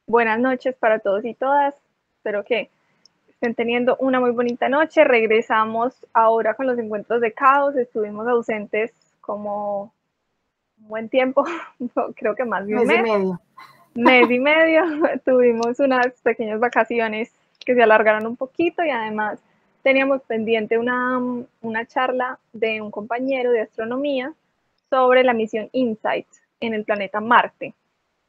Buenas noches para todos y todas. Espero que estén teniendo una muy bonita noche. Regresamos ahora con los encuentros de caos. Estuvimos ausentes como un buen tiempo, creo que más de un Mes y medio. mes y medio. Tuvimos unas pequeñas vacaciones que se alargaron un poquito y además teníamos pendiente una charla de un compañero de astronomía sobre la misión InSight en el planeta Marte.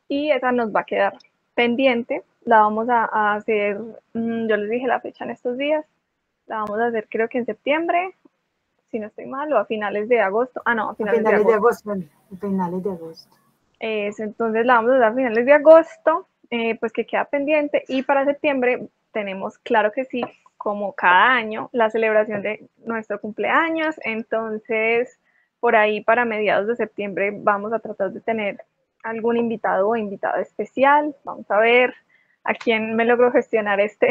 Y esa nos va a quedar pendiente. La vamos a hacer, yo les dije la fecha en estos días, la vamos a hacer creo que en septiembre, si no estoy mal, o a finales de agosto. Ah, no, a A finales de finales de agosto. agosto. A finales de agosto. Entonces la vamos a hacer a finales de agosto, pues que queda pendiente. Y para septiembre tenemos, claro que sí, como cada año, la celebración de nuestro cumpleaños. Entonces, por ahí para mediados de septiembre vamos a tratar de tener algún invitado o invitada especial. Vamos a ver a quién me logro gestionar este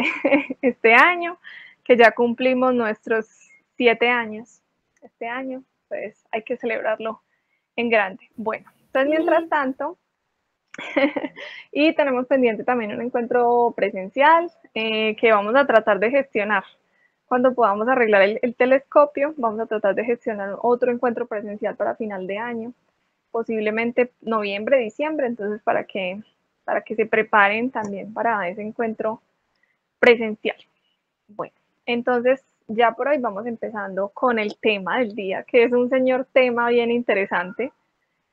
año, que ya cumplimos nuestros 7 años este año, pues hay que celebrarlo en grande. Bueno, entonces mientras tanto, y tenemos pendiente también un encuentro presencial que vamos a tratar de gestionar. Cuando podamos arreglar el telescopio, vamos a tratar de gestionar otro encuentro presencial para final de año, posiblemente noviembre, diciembre, entonces para que se preparen también para ese encuentro presencial. Bueno, entonces ya por hoy vamos empezando con el tema del día, que es un señor tema bien interesante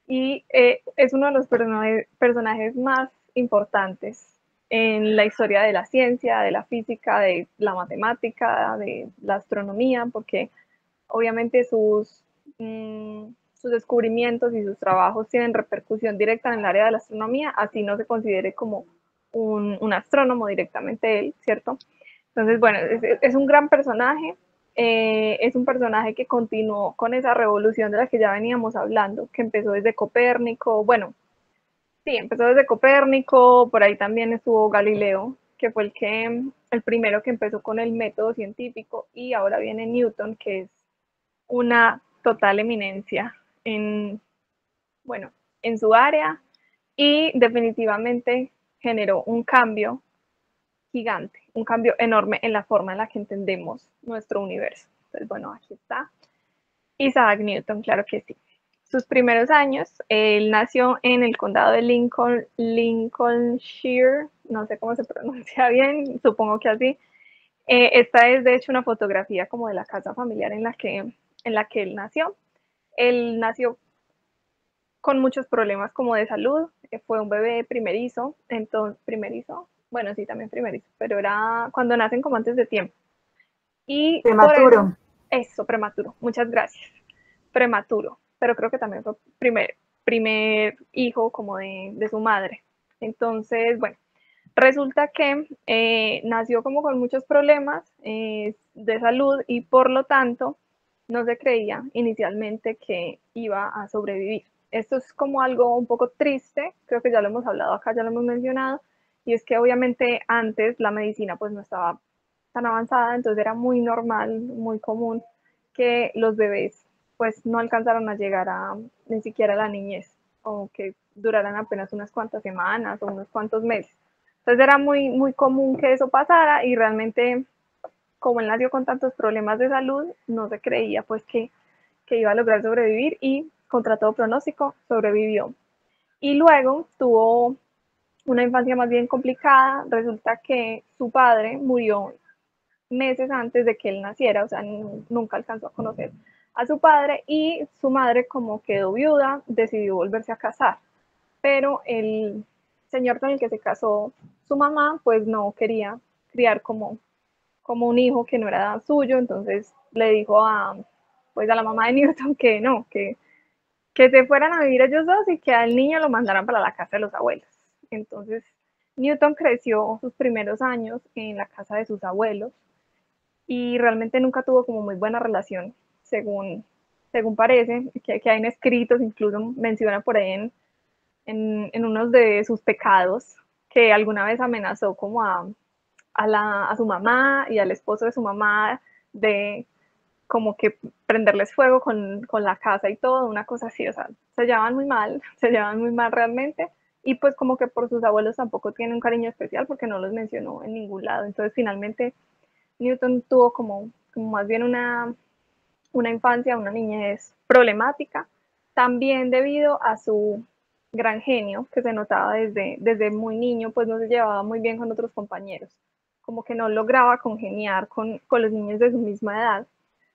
y es uno de los personajes más importantes en la historia de la ciencia, de la física, de la matemática, de la astronomía, porque obviamente sus descubrimientos y sus trabajos tienen repercusión directa en el área de la astronomía, así no se considere como un astrónomo directamente él, ¿cierto? Entonces, bueno, es un gran personaje, es un personaje que continuó con esa revolución de la que ya veníamos hablando, que empezó desde Copérnico, bueno, sí, empezó desde Copérnico, por ahí también estuvo Galileo, que fue el primero que empezó con el método científico, y ahora viene Newton, que es una total eminencia en, bueno, en su área y definitivamente generó un cambio gigante, un cambio enorme en la forma en la que entendemos nuestro universo. Entonces, bueno, aquí está Isaac Newton, claro que sí. Sus primeros años, él nació en el condado de Lincolnshire, no sé cómo se pronuncia bien, supongo que así. Esta es de hecho una fotografía como de la casa familiar en la que él nació. Él nació con muchos problemas como de salud, fue un bebé primerizo, entonces, primerizo, bueno, sí, también primerizo, pero era cuando nacen como antes de tiempo. Y por Prematuro. eso prematuro, muchas gracias, prematuro, pero creo que también fue primer hijo como de su madre. Entonces, bueno, resulta que nació como con muchos problemas de salud y por lo tanto no se creía inicialmente que iba a sobrevivir. Esto es como algo un poco triste, creo que ya lo hemos hablado acá, ya lo hemos mencionado, y es que obviamente antes la medicina pues no estaba tan avanzada, entonces era muy normal, muy común que los bebés pues no alcanzaron a llegar a ni siquiera a la niñez o que duraran apenas unas cuantas semanas o unos cuantos meses. Entonces era muy, muy común que eso pasara y realmente como él nació con tantos problemas de salud, no se creía pues que iba a lograr sobrevivir y contra todo pronóstico sobrevivió. Y luego tuvo una infancia más bien complicada, resulta que su padre murió meses antes de que él naciera, o sea, nunca alcanzó a conocer a su padre y su madre como quedó viuda, decidió volverse a casar, pero el señor con el que se casó su mamá pues no quería criar como un hijo que no era suyo, entonces le dijo pues a la mamá de Newton que no, que se fueran a vivir ellos dos y que al niño lo mandaran para la casa de los abuelos. Entonces Newton creció sus primeros años en la casa de sus abuelos y realmente nunca tuvo como muy buena relación, según parece, que hay en escritos, incluso menciona por ahí en unos de sus pecados, que alguna vez amenazó como a su mamá y al esposo de su mamá de como que prenderles fuego con la casa y todo, una cosa así, o sea, se llevaban muy mal, se llevaban muy mal realmente, y pues como que por sus abuelos tampoco tiene un cariño especial porque no los mencionó en ningún lado. Entonces finalmente Newton tuvo como más bien una infancia, una niñez problemática, también debido a su gran genio que se notaba desde muy niño, pues no se llevaba muy bien con otros compañeros, como que no lograba congeniar con los niños de su misma edad.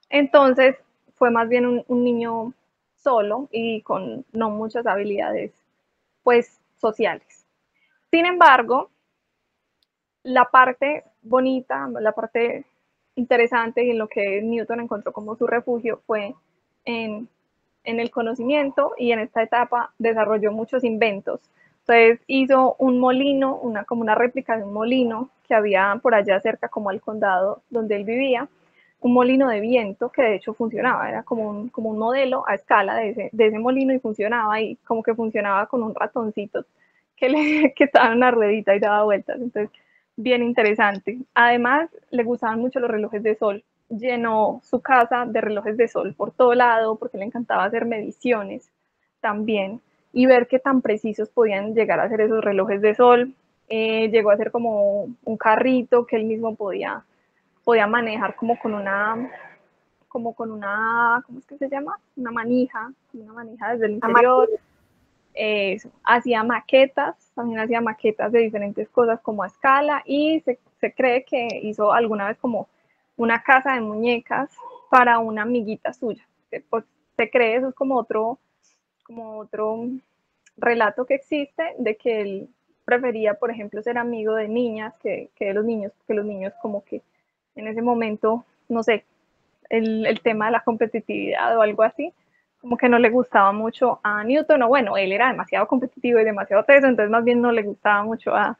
Entonces fue más bien un niño solo y con no muchas habilidades pues sociales. Sin embargo, la parte bonita, la parte interesante y en lo que Newton encontró como su refugio fue en, en el conocimiento, y en esta etapa desarrolló muchos inventos. Entonces hizo un molino, como una réplica de un molino que había por allá cerca como al condado donde él vivía, un molino de viento que de hecho funcionaba, era como un modelo a escala de ese molino, y funcionaba, y como que funcionaba con un ratoncito que estaba en una ruedita y daba vueltas. Entonces bien interesante. Además, le gustaban mucho los relojes de sol. Llenó su casa de relojes de sol por todo lado porque le encantaba hacer mediciones también y ver qué tan precisos podían llegar a ser esos relojes de sol. Llegó a ser como un carrito que él mismo podía manejar ¿cómo es que se llama? Una manija desde el interior. Hacía maquetas, también hacía maquetas de diferentes cosas como a escala, y se cree que hizo alguna vez como una casa de muñecas para una amiguita suya. Pues, se cree, eso es como otro relato que existe, de que él prefería, por ejemplo, ser amigo de niñas que de los niños, porque los niños como que en ese momento, no sé, el tema de la competitividad o algo así, como que no le gustaba mucho a Newton, o bueno, él era demasiado competitivo y demasiado teso, entonces más bien no le gustaba mucho a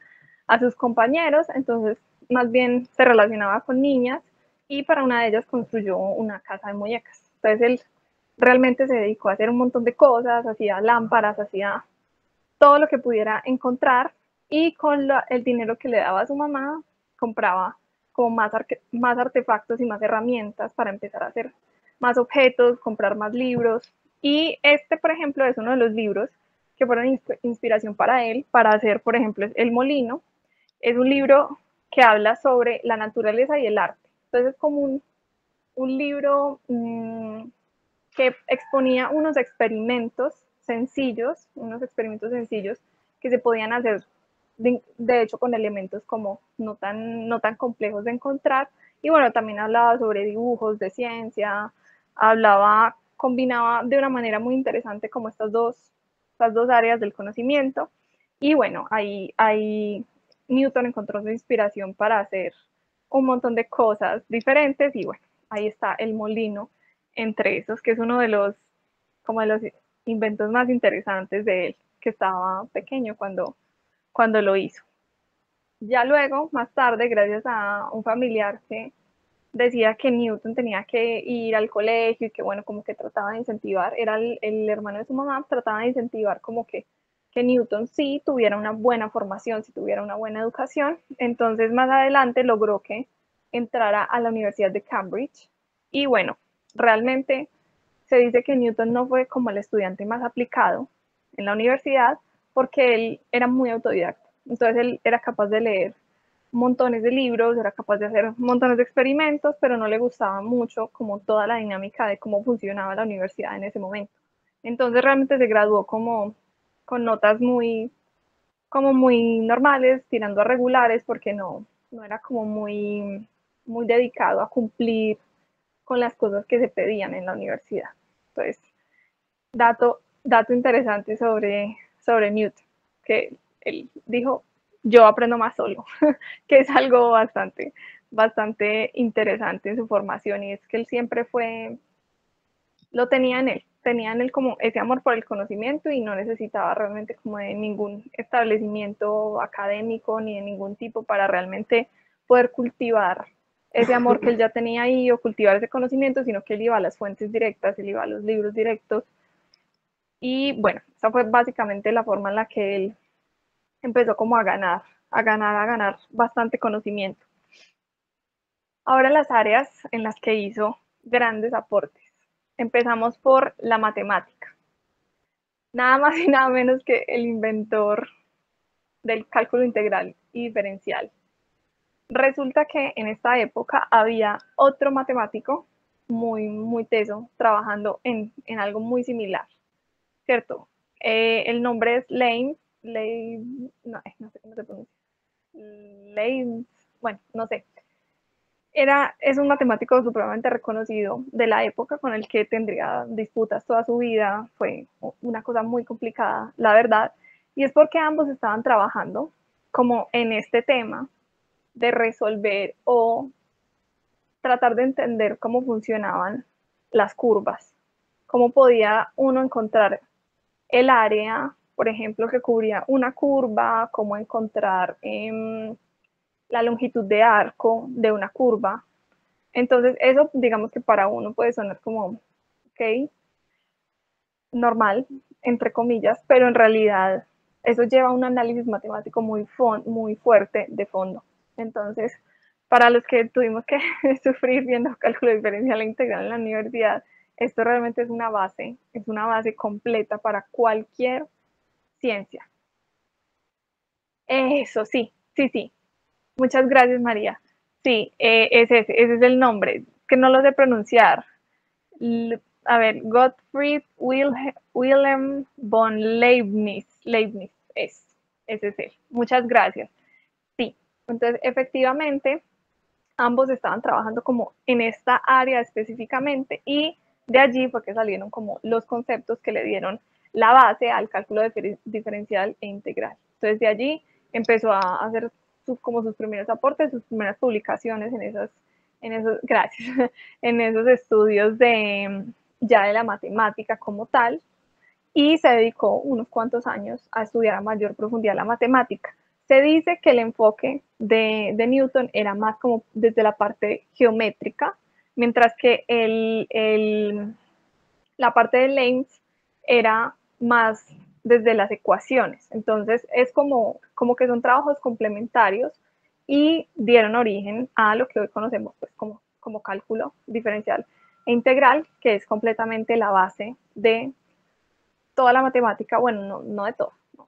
sus compañeros, entonces más bien se relacionaba con niñas, y para una de ellas construyó una casa de muñecas. Entonces él realmente se dedicó a hacer un montón de cosas, hacía lámparas, hacía todo lo que pudiera encontrar, y con el dinero que le daba a su mamá compraba como más artefactos y más herramientas para empezar a hacer más objetos, comprar más libros. Y este, por ejemplo, es uno de los libros que fueron inspiración para él, para hacer, por ejemplo, El Molino. Es un libro que habla sobre la naturaleza y el arte. Entonces es como un libro que exponía unos experimentos sencillos que se podían hacer, de hecho, con elementos como no tan complejos de encontrar. Y bueno, también hablaba sobre dibujos de ciencia, combinaba de una manera muy interesante como estas dos áreas del conocimiento. Y bueno, ahí Newton encontró su inspiración para hacer un montón de cosas diferentes, y bueno, ahí está el molino entre esos, que es uno como de los inventos más interesantes de él, que estaba pequeño cuando lo hizo. Ya luego, más tarde, gracias a un familiar que decía que Newton tenía que ir al colegio, y que bueno, como que trataba de incentivar, era el hermano de su mamá, trataba de incentivar como que Newton sí tuviera una buena formación, sí tuviera una buena educación. Entonces más adelante logró que entrara a la Universidad de Cambridge, y bueno, realmente se dice que Newton no fue como el estudiante más aplicado en la universidad porque él era muy autodidacta. Entonces él era capaz de leer montones de libros, era capaz de hacer montones de experimentos, pero no le gustaba mucho como toda la dinámica de cómo funcionaba la universidad en ese momento. Entonces realmente se graduó como con notas como muy normales, tirando a regulares, porque no era como muy dedicado a cumplir con las cosas que se pedían en la universidad. Entonces, dato interesante sobre Newton, que él dijo, yo aprendo más solo, que es algo bastante interesante en su formación, y es que él siempre tenía en él como ese amor por el conocimiento, y no necesitaba realmente como de ningún establecimiento académico ni de ningún tipo para realmente poder cultivar ese amor que él ya tenía ahí, o cultivar ese conocimiento, sino que él iba a las fuentes directas, él iba a los libros directos. Y bueno, esa fue básicamente la forma en la que él empezó como a ganar bastante conocimiento. Ahora las áreas en las que hizo grandes aportes. Empezamos por la matemática. Nada más y nada menos que el inventor del cálculo integral y diferencial. Resulta que en esta época había otro matemático muy teso trabajando en algo muy similar, ¿cierto? El nombre es no sé cómo se pronuncia. Leibniz, bueno, no sé. Es un matemático supremamente reconocido de la época con el que tendría disputas toda su vida. Fue una cosa muy complicada, la verdad. Y es porque ambos estaban trabajando como en este tema de resolver o tratar de entender cómo funcionaban las curvas, cómo podía uno encontrar el área, por ejemplo, que cubría una curva, cómo encontrar la longitud de arco de una curva. Entonces, eso digamos que para uno puede sonar como, ok, normal, entre comillas, pero en realidad eso lleva a un análisis matemático muy fuerte de fondo. Entonces, para los que tuvimos que sufrir viendo cálculo diferencial e integral en la universidad, esto realmente es una base completa para cualquier ciencia. Eso sí. Muchas gracias, María. Sí, ese es el nombre, que no lo sé pronunciar. A ver, Gottfried Wilhelm von Leibniz. Ese es él. Muchas gracias. Sí, entonces efectivamente ambos estaban trabajando como en esta área específicamente y de allí fue que salieron como los conceptos que le dieron la base al cálculo diferencial e integral. Entonces de allí empezó a hacer como sus primeros aportes, sus primeras publicaciones gracias, en esos estudios ya de la matemática como tal, y se dedicó unos cuantos años a estudiar a mayor profundidad la matemática. Se dice que el enfoque de Newton era más como desde la parte geométrica, mientras que la parte de Leibniz era más desde las ecuaciones. Entonces es como que son trabajos complementarios y dieron origen a lo que hoy conocemos pues, como cálculo diferencial e integral, que es completamente la base de toda la matemática, bueno, no de todo, no.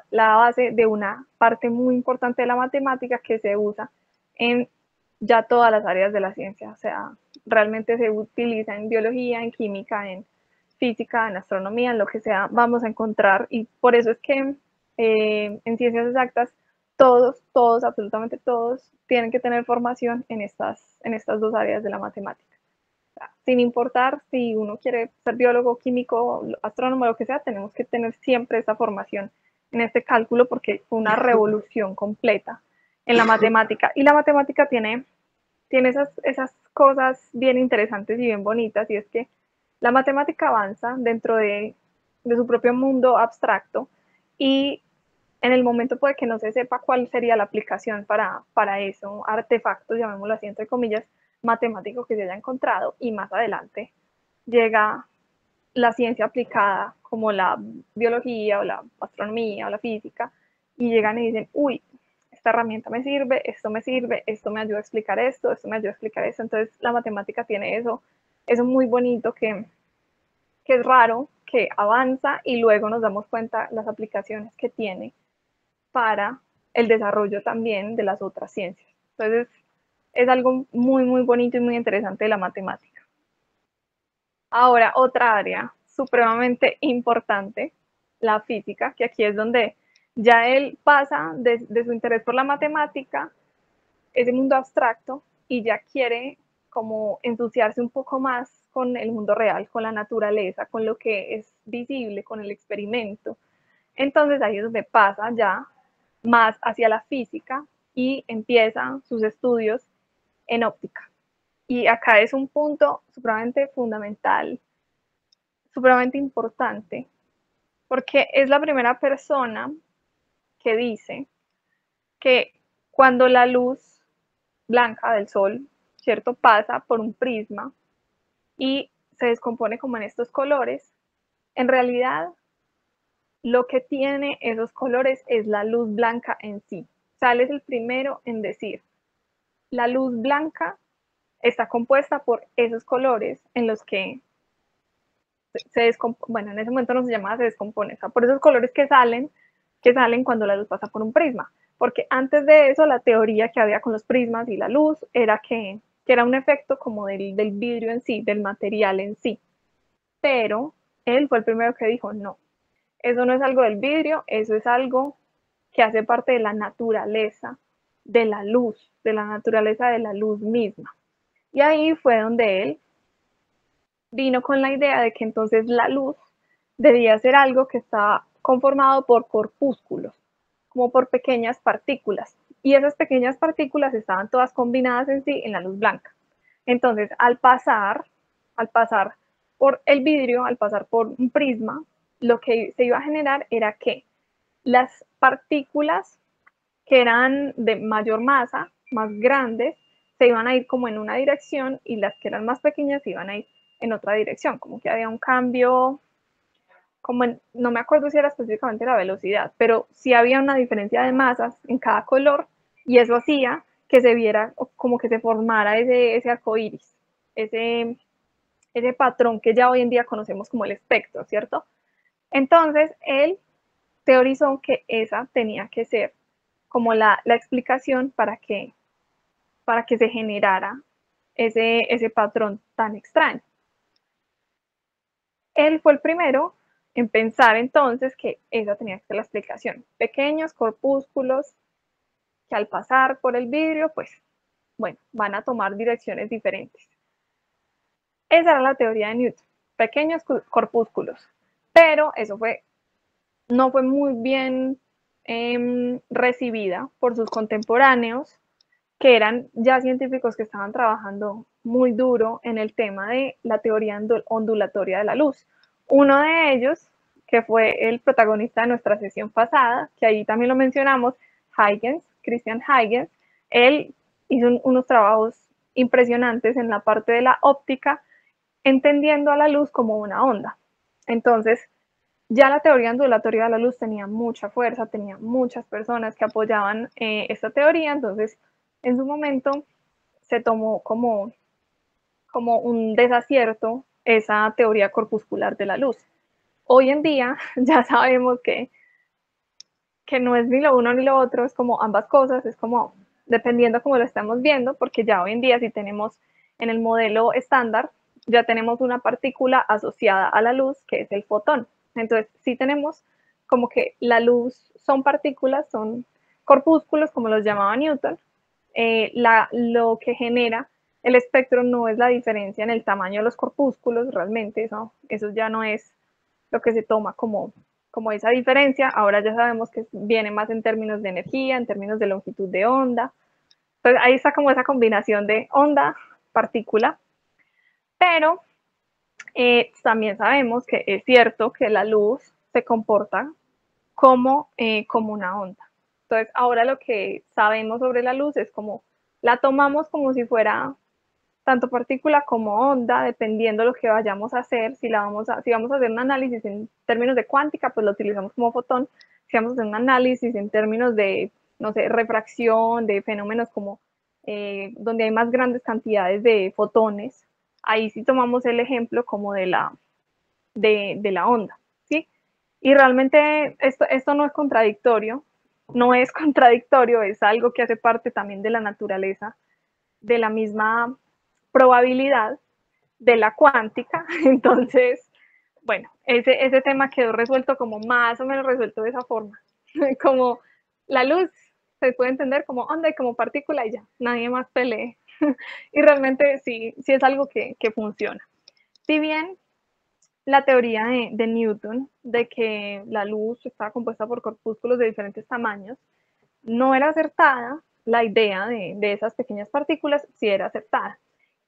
La base de una parte muy importante de la matemática que se usa en ya todas las áreas de la ciencia, o sea, realmente se utiliza en biología, en química, en física, en astronomía, en lo que sea, vamos a encontrar, y por eso es que en ciencias exactas todos, absolutamente todos, tienen que tener formación en estas dos áreas de la matemática. Sin importar si uno quiere ser biólogo, químico, astrónomo, lo que sea, tenemos que tener siempre esa formación en este cálculo porque fue una revolución completa en la matemática. Y la matemática tiene esas cosas bien interesantes y bien bonitas, y es que la matemática avanza dentro de su propio mundo abstracto y en el momento puede que no se sepa cuál sería la aplicación para eso, artefactos, llamémoslo así, entre comillas, matemático que se haya encontrado, y más adelante llega la ciencia aplicada como la biología o la astronomía o la física y llegan y dicen, uy, esta herramienta me sirve, esto me ayuda a explicar esto me ayuda a explicar esto. Entonces la matemática tiene eso muy bonito que es raro, que avanza y luego nos damos cuenta las aplicaciones que tiene para el desarrollo también de las otras ciencias. Entonces, es algo muy bonito y muy interesante de la matemática. Ahora, otra área supremamente importante, la física, que aquí es donde ya él pasa de su interés por la matemática, ese mundo abstracto, y ya quiere como ensuciarse un poco más con el mundo real, con la naturaleza, con lo que es visible, con el experimento. Entonces ahí es donde pasa ya más hacia la física y empieza sus estudios en óptica. Y acá es un punto supremamente fundamental, supremamente importante, porque es la primera persona que dice que cuando la luz blanca del sol, ¿cierto?, pasa por un prisma y se descompone como en estos colores, en realidad lo que tiene esos colores es la luz blanca en sí. O sea, él es el primero en decir, la luz blanca está compuesta por esos colores en los que se descompone, bueno, en ese momento no se llamaba se descompone, o sea, por esos colores que salen que salen cuando la luz pasa por un prisma. Porque antes de eso, la teoría que había con los prismas y la luz era que era un efecto como del vidrio en sí, del material en sí. Pero él fue el primero que dijo, no, eso no es algo del vidrio, eso es algo que hace parte de la naturaleza de la luz, de la naturaleza de la luz misma. Y ahí fue donde él vino con la idea de que entonces la luz debía ser algo que está conformado por corpúsculos, como por pequeñas partículas. Y esas pequeñas partículas estaban todas combinadas en sí en la luz blanca. Entonces, al pasar por el vidrio, al pasar por un prisma, lo que se iba a generar era que las partículas que eran de mayor masa, más grandes, se iban a ir como en una dirección y las que eran más pequeñas se iban a ir en otra dirección, como que había un cambio, como no me acuerdo si era específicamente la velocidad, pero sí había una diferencia de masas en cada color y eso hacía que se viera como que se formara ese arco iris, ese, ese patrón que ya hoy en día conocemos como el espectro, ¿cierto? Entonces, él teorizó que esa tenía que ser como la explicación para que se generara ese patrón tan extraño. Él fue el primero en pensar entonces que esa tenía que ser la explicación. Pequeños corpúsculos que al pasar por el vidrio, pues, bueno, van a tomar direcciones diferentes. Esa era la teoría de Newton, pequeños corpúsculos. Pero eso no fue muy bien recibida por sus contemporáneos, que eran ya científicos que estaban trabajando muy duro en el tema de la teoría ondulatoria de la luz. Uno de ellos, que fue el protagonista de nuestra sesión pasada, que ahí también lo mencionamos, Huygens, Christian Huygens, él hizo unos trabajos impresionantes en la parte de la óptica, entendiendo a la luz como una onda. Entonces, ya la teoría ondulatoria de la luz tenía mucha fuerza, tenía muchas personas que apoyaban esta teoría, entonces en su momento se tomó como un desacierto esa teoría corpuscular de la luz. Hoy en día ya sabemos que no es ni lo uno ni lo otro, es como ambas cosas, es como dependiendo cómo lo estamos viendo, porque ya hoy en día si tenemos en el modelo estándar, ya tenemos una partícula asociada a la luz, que es el fotón. Entonces, sí tenemos como que la luz son partículas, son corpúsculos, como los llamaba Newton. Lo que genera el espectro no es la diferencia en el tamaño de los corpúsculos, realmente eso ya no es lo que se toma como esa diferencia. Ahora ya sabemos que viene más en términos de energía, en términos de longitud de onda. Entonces ahí está como esa combinación de onda, partícula, pero también sabemos que es cierto que la luz se comporta como una onda. Entonces ahora lo que sabemos sobre la luz es como la tomamos como si fuera tanto partícula como onda, dependiendo de lo que vayamos a hacer. Si vamos a hacer un análisis en términos de cuántica, pues lo utilizamos como fotón. Si vamos a hacer un análisis en términos de, no sé, refracción, de fenómenos como donde hay más grandes cantidades de fotones, ahí sí tomamos el ejemplo como de la onda, ¿sí? Y realmente esto no es contradictorio, es algo que hace parte también de la naturaleza, de la misma probabilidad de la cuántica. Entonces, bueno, ese tema quedó resuelto como más o menos resuelto de esa forma. Como la luz se puede entender como onda y como partícula y ya, nadie más pelee. Y realmente sí es algo que funciona. Si bien la teoría de Newton de que la luz estaba compuesta por corpúsculos de diferentes tamaños no era acertada, la idea de esas pequeñas partículas sí era acertada.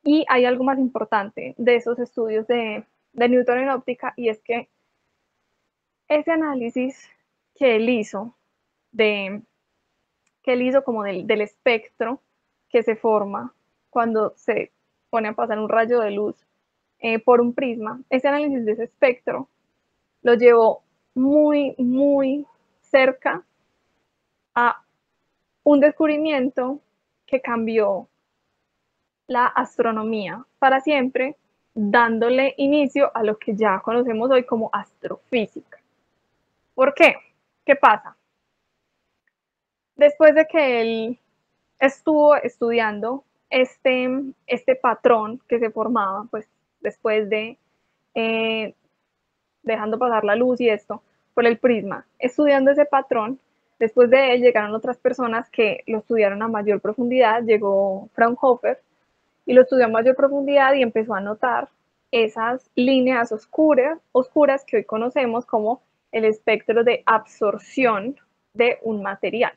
Y hay algo más importante de esos estudios de Newton en óptica, y es que ese análisis que él hizo, como del espectro que se forma cuando se pone a pasar un rayo de luz por un prisma, ese análisis de ese espectro lo llevó muy, muy cerca a un descubrimiento que cambió la astronomía para siempre, dándole inicio a lo que ya conocemos hoy como astrofísica. ¿Por qué? ¿Qué pasa? Después de que él estuvo estudiando este patrón que se formaba, pues después de eh, dejando pasar la luz y esto por el prisma, estudiando ese patrón, después de él llegaron otras personas que lo estudiaron a mayor profundidad, llegó Fraunhofer y lo estudió a mayor profundidad y empezó a notar esas líneas oscuras que hoy conocemos como el espectro de absorción de un material.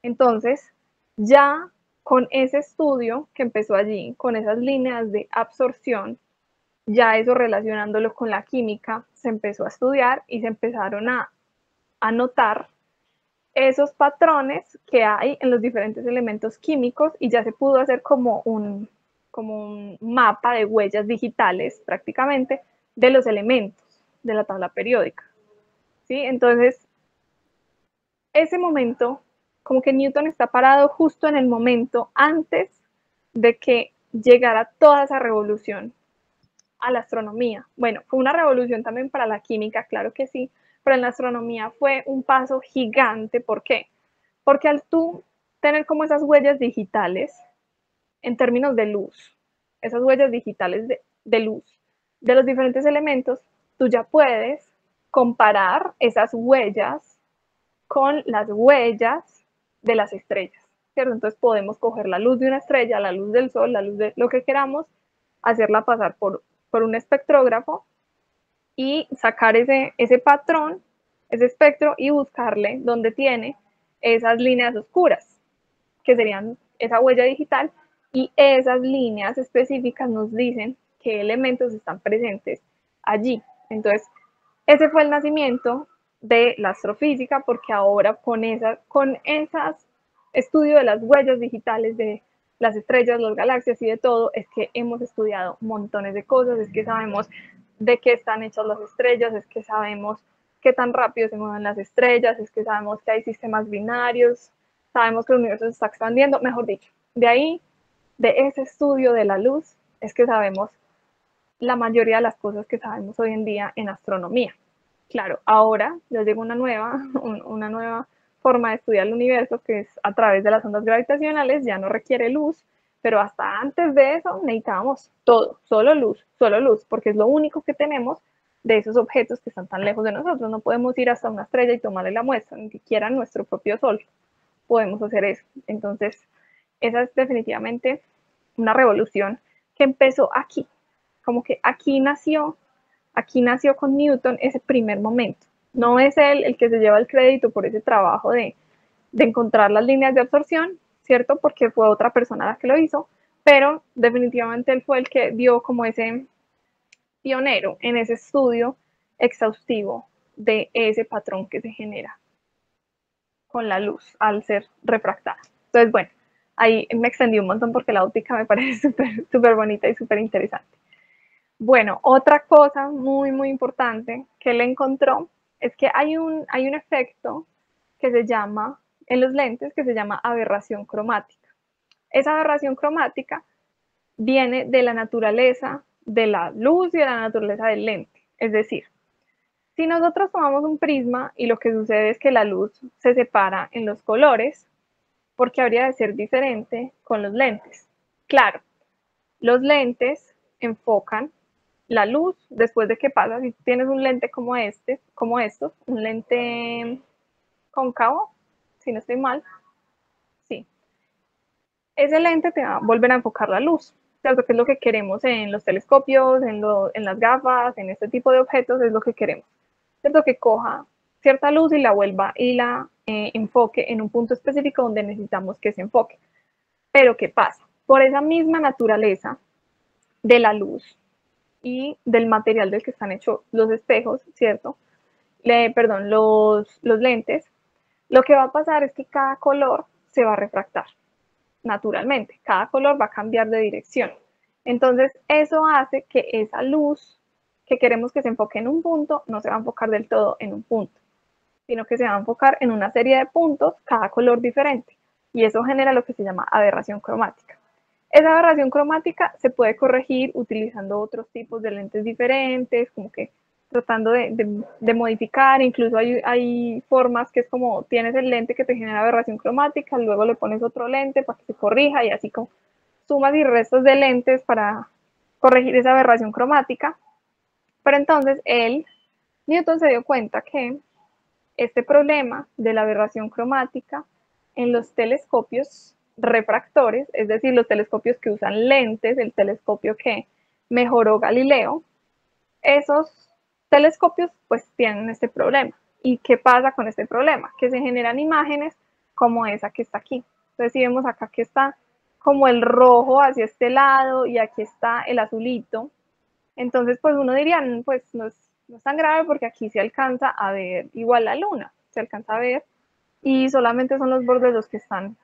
Entonces, ya con ese estudio que empezó allí, con esas líneas de absorción, ya eso relacionándolo con la química, se empezó a estudiar y se empezaron a notar esos patrones que hay en los diferentes elementos químicos y ya se pudo hacer como un mapa de huellas digitales prácticamente de los elementos de la tabla periódica. ¿Sí? Entonces, ese momento, como que Newton está parado justo en el momento antes de que llegara toda esa revolución a la astronomía. Bueno, fue una revolución también para la química, claro que sí, pero en la astronomía fue un paso gigante. ¿Por qué? Porque al tú tener como esas huellas digitales en términos de luz, esas huellas digitales de luz de los diferentes elementos, tú ya puedes comparar esas huellas con las huellas de las estrellas, ¿cierto? Entonces podemos coger la luz de una estrella, la luz del sol, la luz de lo que queramos, hacerla pasar por un espectrógrafo y sacar ese patrón, ese espectro y buscarle donde tiene esas líneas oscuras, que serían esa huella digital, y esas líneas específicas nos dicen qué elementos están presentes allí. Entonces, ese fue el nacimiento de la astrofísica, porque ahora con esas estudio de las huellas digitales de las estrellas, las galaxias y de todo, es que hemos estudiado montones de cosas, es que sabemos de qué están hechas las estrellas, es que sabemos qué tan rápido se mueven las estrellas, es que sabemos que hay sistemas binarios, sabemos que el universo se está expandiendo, mejor dicho, de ahí, de ese estudio de la luz, es que sabemos la mayoría de las cosas que sabemos hoy en día en astronomía. Claro, ahora ya llega una nueva forma de estudiar el universo, que es a través de las ondas gravitacionales, ya no requiere luz, pero hasta antes de eso necesitábamos todo, solo luz, porque es lo único que tenemos de esos objetos que están tan lejos de nosotros. No podemos ir hasta una estrella y tomarle la muestra, ni siquiera nuestro propio sol podemos hacer eso. Entonces, esa es definitivamente una revolución que empezó aquí, como que aquí nació con Newton ese primer momento. No es él el que se lleva el crédito por ese trabajo de encontrar las líneas de absorción, ¿cierto? Porque fue otra persona la que lo hizo, pero definitivamente él fue el que dio como ese pionero en ese estudio exhaustivo de ese patrón que se genera con la luz al ser refractada. Entonces, bueno, ahí me extendí un montón porque la óptica me parece súper bonita y súper interesante. Bueno, otra cosa muy importante que él encontró es que hay un efecto que se llama, en los lentes, que se llama aberración cromática. Esa aberración cromática viene de la naturaleza de la luz y de la naturaleza del lente. Es decir, si nosotros tomamos un prisma y lo que sucede es que la luz se separa en los colores, ¿por qué habría de ser diferente con los lentes? Claro, los lentes enfocan la luz después de que pasa. Si tienes un lente como estos, un lente cóncavo, si no estoy mal, sí, ese lente te va a volver a enfocar la luz, ¿cierto? Que es lo que queremos en los telescopios, en las gafas, en este tipo de objetos, es lo que queremos, ¿cierto? Que coja cierta luz y la vuelva y la enfoque en un punto específico donde necesitamos que se enfoque. Pero ¿qué pasa? Por esa misma naturaleza de la luz y del material del que están hechos los espejos, ¿cierto? Perdón, los lentes, lo que va a pasar es que cada color se va a refractar naturalmente, cada color va a cambiar de dirección. Entonces, eso hace que esa luz que queremos que se enfoque en un punto no se va a enfocar del todo en un punto, sino que se va a enfocar en una serie de puntos, cada color diferente. Y eso genera lo que se llama aberración cromática. Esa aberración cromática se puede corregir utilizando otros tipos de lentes diferentes, como que tratando de modificar, incluso hay formas que es como tienes el lente que te genera aberración cromática, luego le pones otro lente para que se corrija y así como sumas y restas de lentes para corregir esa aberración cromática. Pero entonces Newton se dio cuenta que este problema de la aberración cromática en los telescopios refractores, es decir, los telescopios que usan lentes, el telescopio que mejoró Galileo, esos telescopios pues tienen este problema. ¿Y qué pasa con este problema? Que se generan imágenes como esa que está aquí. Entonces si vemos acá que está como el rojo hacia este lado y aquí está el azulito, entonces pues uno diría, pues no es tan grave porque aquí se alcanza a ver igual la luna, se alcanza a ver y solamente son los bordes los que están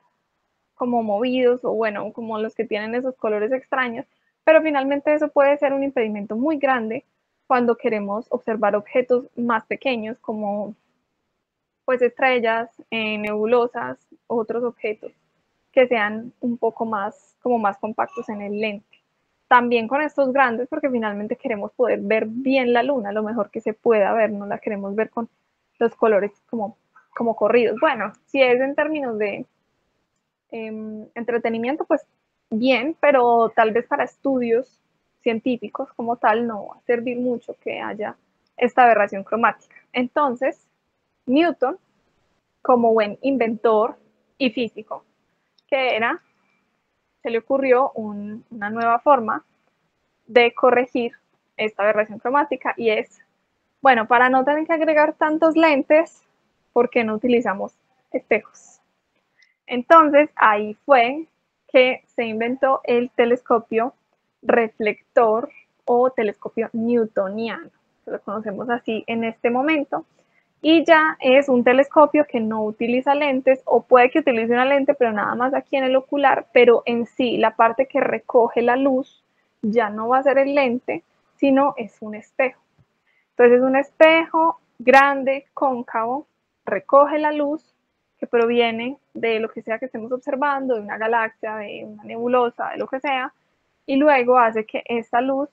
como movidos o bueno, como los que tienen esos colores extraños, pero finalmente eso puede ser un impedimento muy grande cuando queremos observar objetos más pequeños como pues estrellas, nebulosas, otros objetos que sean un poco más como más compactos en el lente. También con estos grandes porque finalmente queremos poder ver bien la luna, lo mejor que se pueda ver, no la queremos ver con los colores como corridos. Bueno, si es en términos de entretenimiento, pues bien, pero tal vez para estudios científicos como tal no va a servir mucho que haya esta aberración cromática. Entonces, Newton, como buen inventor y físico que era, se le ocurrió una nueva forma de corregir esta aberración cromática y es, bueno, para no tener que agregar tantos lentes, ¿por qué no utilizamos espejos? Entonces ahí fue que se inventó el telescopio reflector o telescopio newtoniano, lo conocemos así en este momento, y ya es un telescopio que no utiliza lentes o puede que utilice una lente, pero nada más aquí en el ocular, pero en sí la parte que recoge la luz ya no va a ser el lente, sino es un espejo. Entonces es un espejo grande, cóncavo, recoge la luz que proviene de lo que sea que estemos observando, de una galaxia, de una nebulosa, de lo que sea, y luego hace que esta luz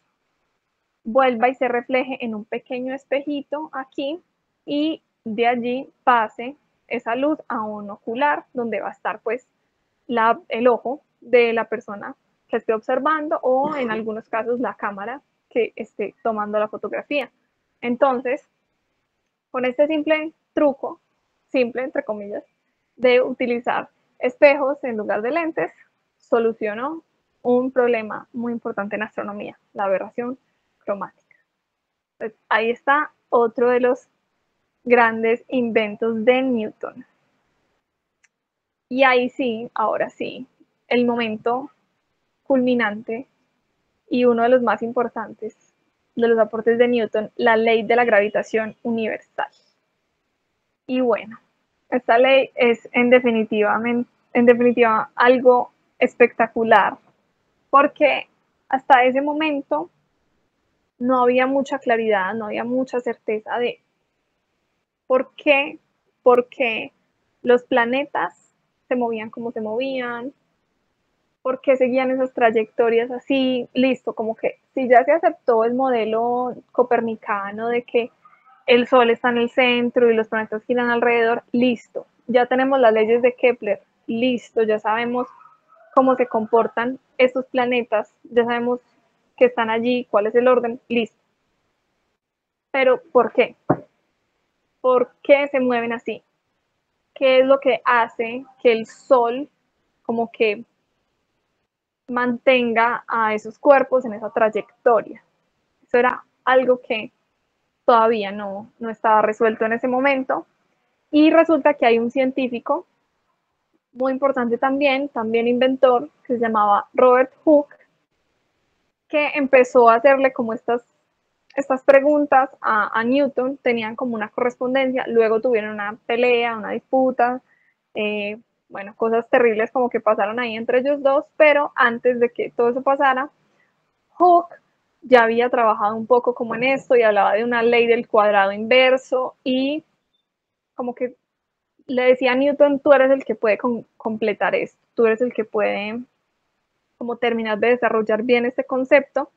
vuelva y se refleje en un pequeño espejito aquí y de allí pase esa luz a un ocular donde va a estar pues el ojo de la persona que esté observando o en algunos casos la cámara que esté tomando la fotografía. Entonces, con este simple truco, simple entre comillas, de utilizar espejos en lugar de lentes, solucionó un problema muy importante en astronomía, la aberración cromática. Pues ahí está otro de los grandes inventos de Newton. Y ahí sí, ahora sí, el momento culminante y uno de los más importantes de los aportes de Newton, la ley de la gravitación universal. Y bueno, esta ley es en definitiva algo espectacular, porque hasta ese momento no había mucha claridad, no había mucha certeza de por qué, por qué los planetas se movían como se movían, por qué seguían esas trayectorias así, listo, como que si ya se aceptó el modelo copernicano de que el Sol está en el centro y los planetas giran alrededor, listo, ya tenemos las leyes de Kepler, listo, ya sabemos cómo se comportan estos planetas, ya sabemos que están allí, cuál es el orden, listo. Pero ¿por qué? ¿Por qué se mueven así? ¿Qué es lo que hace que el Sol como que mantenga a esos cuerpos en esa trayectoria? Eso era algo que todavía no estaba resuelto en ese momento. Y resulta que hay un científico muy importante también inventor, que se llamaba Robert Hooke, que empezó a hacerle como estas preguntas a Newton, tenían como una correspondencia, luego tuvieron una pelea, una disputa, bueno, cosas terribles como que pasaron ahí entre ellos dos, pero antes de que todo eso pasara, Hooke ya había trabajado un poco como en esto y hablaba de una ley del cuadrado inverso y como que le decía a Newton, tú eres el que puede completar esto, tú eres el que puede como terminar de desarrollar bien este concepto.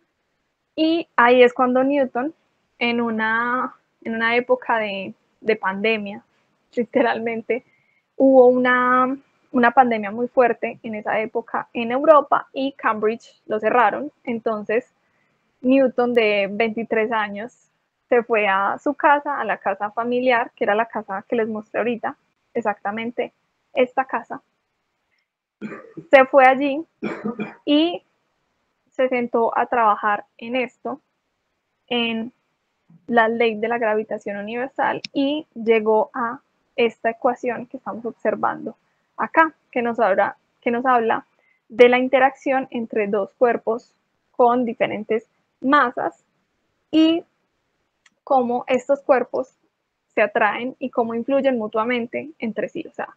Y ahí es cuando Newton en una época de pandemia, literalmente, hubo una pandemia muy fuerte en esa época en Europa y Cambridge lo cerraron. Entonces, Newton, de 23 años, se fue a su casa, a la casa familiar, que era la casa que les mostré ahorita, exactamente esta casa. Se fue allí y se sentó a trabajar en esto, en la ley de la gravitación universal, y llegó a esta ecuación que estamos observando acá, que nos habla de la interacción entre dos cuerpos con diferentes masas y cómo estos cuerpos se atraen y cómo influyen mutuamente entre sí. O sea,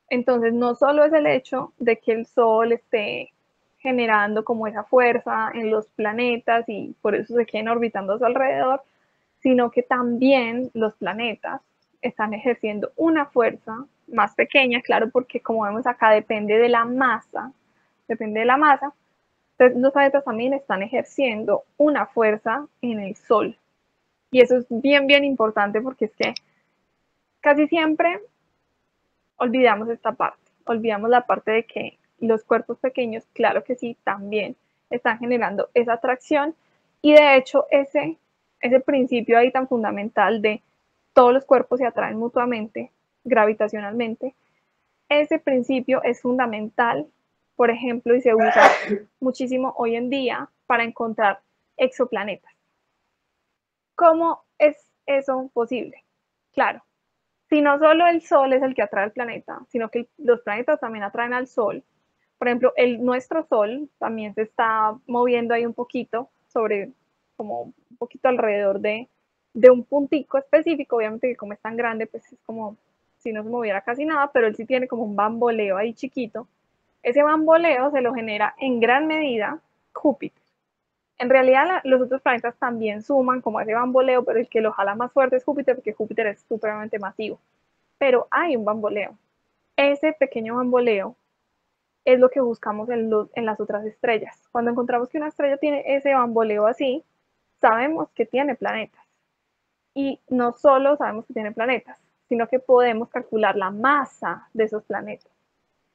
entonces no solo es el hecho de que el Sol esté generando como esa fuerza en los planetas y por eso se queden orbitando a su alrededor, sino que también los planetas están ejerciendo una fuerza más pequeña, claro, porque como vemos acá depende de la masa, entonces los planetas también están ejerciendo una fuerza en el Sol. Y eso es bien, bien importante porque es que casi siempre olvidamos la parte de que los cuerpos pequeños, claro que sí, también están generando esa atracción y de hecho ese principio ahí tan fundamental de todos los cuerpos se atraen mutuamente, gravitacionalmente, ese principio es fundamental, por ejemplo, y se usa muchísimo hoy en día para encontrar exoplanetas. ¿Cómo es eso posible? Claro, si no solo el Sol es el que atrae al planeta, sino que los planetas también atraen al Sol. Por ejemplo, nuestro Sol también se está moviendo ahí un poquito sobre, como un poquito alrededor de un puntico específico. Obviamente que como es tan grande, pues es como si no se moviera casi nada, pero él sí tiene como un bamboleo ahí chiquito. Ese bamboleo se lo genera en gran medida Júpiter. En realidad los otros planetas también suman como ese bamboleo, pero el que lo jala más fuerte es Júpiter porque Júpiter es supremamente masivo. Pero hay un bamboleo. Ese pequeño bamboleo es lo que buscamos en las otras estrellas. Cuando encontramos que una estrella tiene ese bamboleo así, sabemos que tiene planetas. Y no solo sabemos que tiene planetas, sino que podemos calcular la masa de esos planetas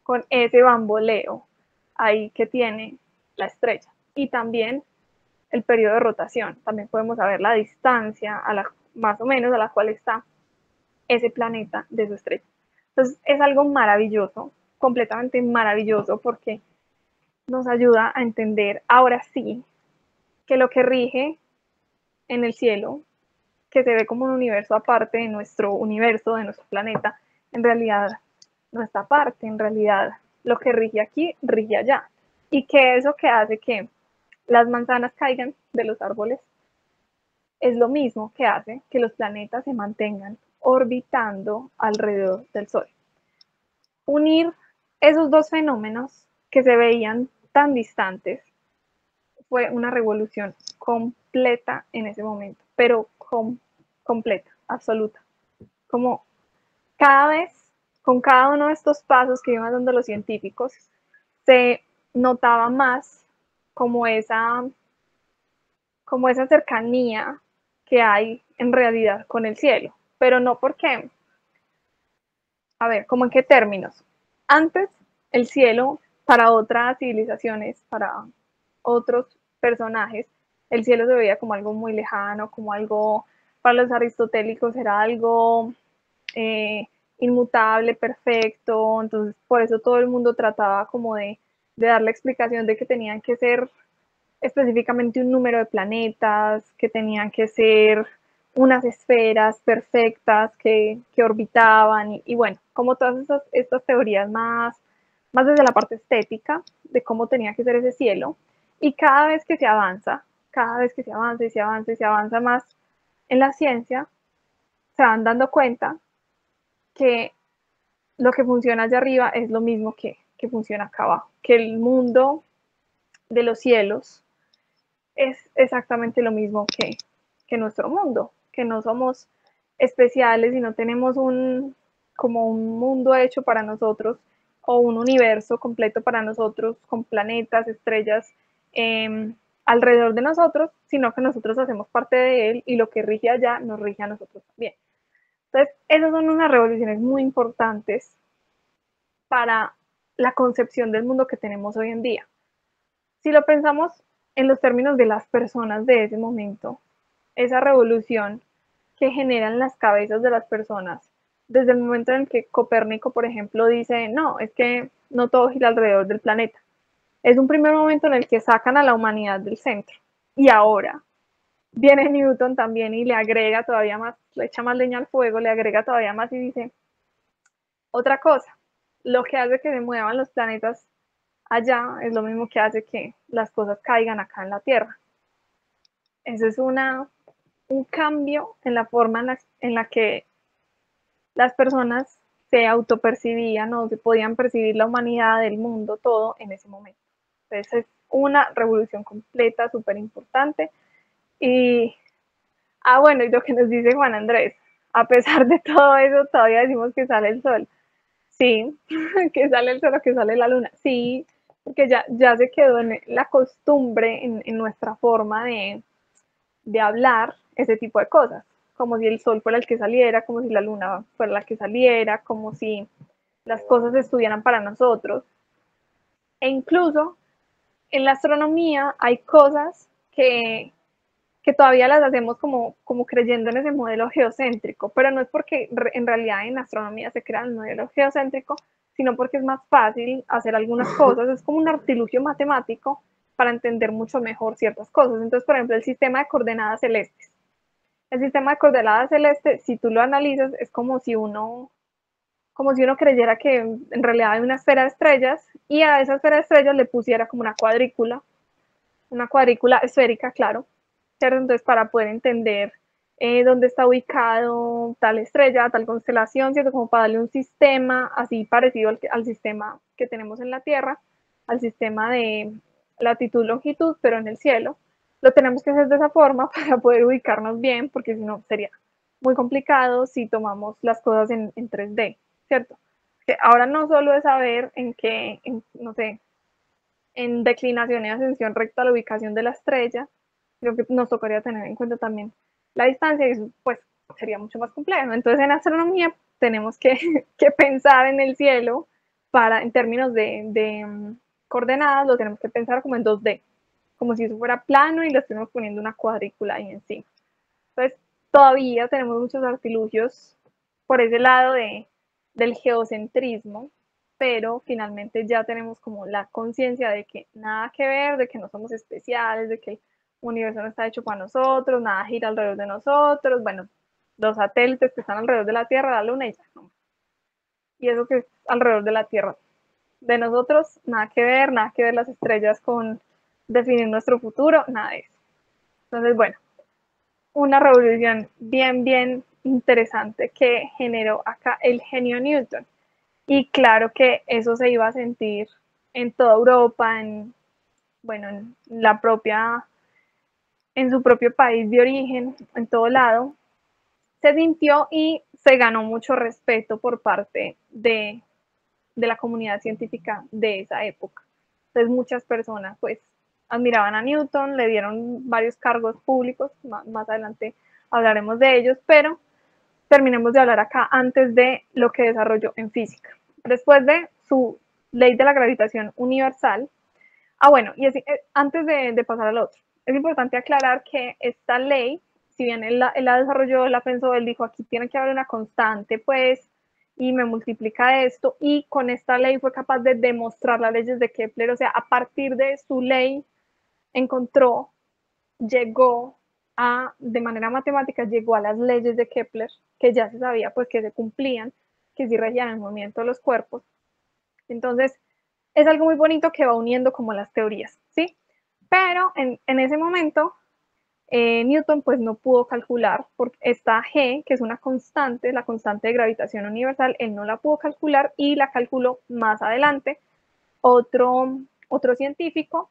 con ese bamboleo ahí que tiene la estrella. Y también el periodo de rotación. También podemos saber la distancia más o menos a la cual está ese planeta de su estrella. Entonces es algo maravilloso, completamente maravilloso, porque nos ayuda a entender ahora sí que lo que rige en el cielo, que se ve como un universo aparte de nuestro universo, de nuestro planeta, en realidad no está aparte, en realidad lo que rige aquí, rige allá. Y que eso que hace que las manzanas caigan de los árboles es lo mismo que hace que los planetas se mantengan orbitando alrededor del Sol. Unir esos dos fenómenos que se veían tan distantes fue una revolución completa en ese momento, pero completa, absoluta. Como cada vez, con cada uno de estos pasos que iban dando los científicos, se notaba más como esa cercanía que hay en realidad con el cielo, pero no porque, a ver, ¿cómo en qué términos? Antes, el cielo, para otras civilizaciones, para otros personajes, el cielo se veía como algo muy lejano, como algo, para los aristotélicos era algo eh, inmutable, perfecto, entonces por eso todo el mundo trataba como de dar la explicación de que tenían que ser específicamente un número de planetas, que tenían que ser unas esferas perfectas que orbitaban y bueno, como todas estas teorías más desde la parte estética de cómo tenía que ser ese cielo. Y cada vez que se avanza, cada vez que se avanza y se avanza y se avanza más en la ciencia, se van dando cuenta que lo que funciona allá arriba es lo mismo que funciona acá abajo, que el mundo de los cielos es exactamente lo mismo que nuestro mundo, que no somos especiales y no tenemos como un mundo hecho para nosotros o un universo completo para nosotros con planetas, estrellas, alrededor de nosotros, sino que nosotros hacemos parte de él y lo que rige allá nos rige a nosotros también. Entonces, esas son unas revoluciones muy importantes para la concepción del mundo que tenemos hoy en día. Si lo pensamos en los términos de las personas de ese momento, esa revolución que generan las cabezas de las personas, desde el momento en que Copérnico, por ejemplo, dice, no, es que no todo gira alrededor del planeta. Es un primer momento en el que sacan a la humanidad del centro. Y ahora viene Newton también y le agrega todavía más, le echa más leña al fuego, le agrega todavía más y dice, otra cosa, lo que hace que se muevan los planetas allá es lo mismo que hace que las cosas caigan acá en la Tierra. Eso es un cambio en la forma en la que las personas se autopercibían o se podían percibir la humanidad, el mundo, todo en ese momento. Entonces es una revolución completa, súper importante. Y, bueno, y lo que nos dice Juan Andrés, a pesar de todo eso, todavía decimos que sale el sol. Sí, que sale el sol o que sale la luna. Sí, porque ya se quedó en la costumbre, en nuestra forma de hablar ese tipo de cosas, como si el sol fuera el que saliera, como si la luna fuera la que saliera, como si las cosas estuvieran para nosotros. E incluso en la astronomía hay cosas que todavía las hacemos como creyendo en ese modelo geocéntrico, pero no es porque en realidad en astronomía se crea el modelo geocéntrico, sino porque es más fácil hacer algunas cosas, es como un artilugio matemático para entender mucho mejor ciertas cosas. Entonces, por ejemplo, el sistema de coordenadas celestes. El sistema de coordenadas celestes, si tú lo analizas, es como si uno creyera que en realidad hay una esfera de estrellas y a esa esfera de estrellas le pusiera como una cuadrícula esférica, claro, ¿cierto? Entonces, para poder entender dónde está ubicado tal estrella, tal constelación, ¿cierto? Como para darle un sistema así parecido al sistema que tenemos en la Tierra, al sistema de latitud, longitud, pero en el cielo. Lo tenemos que hacer de esa forma para poder ubicarnos bien, porque si no sería muy complicado si tomamos las cosas en 3D, ¿cierto? Que ahora no solo es saber no sé, en declinación y ascensión recta a la ubicación de la estrella, creo que nos tocaría tener en cuenta también la distancia y eso pues sería mucho más complejo. Entonces en astronomía tenemos que pensar en el cielo en términos de coordenadas, lo tenemos que pensar como en 2D, como si eso fuera plano y le estemos poniendo una cuadrícula ahí encima. Entonces todavía tenemos muchos artilugios por ese lado del geocentrismo, pero finalmente ya tenemos como la conciencia de que nada que ver, de que no somos especiales, de que el universo no está hecho para nosotros, nada gira alrededor de nosotros, bueno, los satélites que están alrededor de la Tierra, la Luna y ya, ¿no? Y eso que es alrededor de la Tierra. De nosotros, nada que ver las estrellas con definir nuestro futuro, nada de eso. Entonces, bueno, una revolución bien, bien interesante que generó acá el genio Newton. Y claro que eso se iba a sentir en toda Europa, bueno, en su propio país de origen, en todo lado, se sintió y se ganó mucho respeto por parte de la comunidad científica de esa época. Entonces muchas personas pues admiraban a Newton, le dieron varios cargos públicos, más adelante hablaremos de ellos, pero terminemos de hablar acá antes de lo que desarrolló en física. Después de su ley de la gravitación universal, bueno, y antes de pasar al otro, es importante aclarar que esta ley, si bien él la desarrolló, él la pensó, él dijo, aquí tiene que haber una constante, pues, y me multiplica esto, y con esta ley fue capaz de demostrar las leyes de Kepler, o sea, a partir de su ley encontró, llegó de manera matemática, llegó a las leyes de Kepler, que ya se sabía, pues, que se cumplían, que sí regían el movimiento de los cuerpos. Entonces, es algo muy bonito que va uniendo como las teorías, ¿sí? Pero en ese momento, Newton pues no pudo calcular por esta G, que es una constante, la constante de gravitación universal, él no la pudo calcular y la calculó más adelante otro científico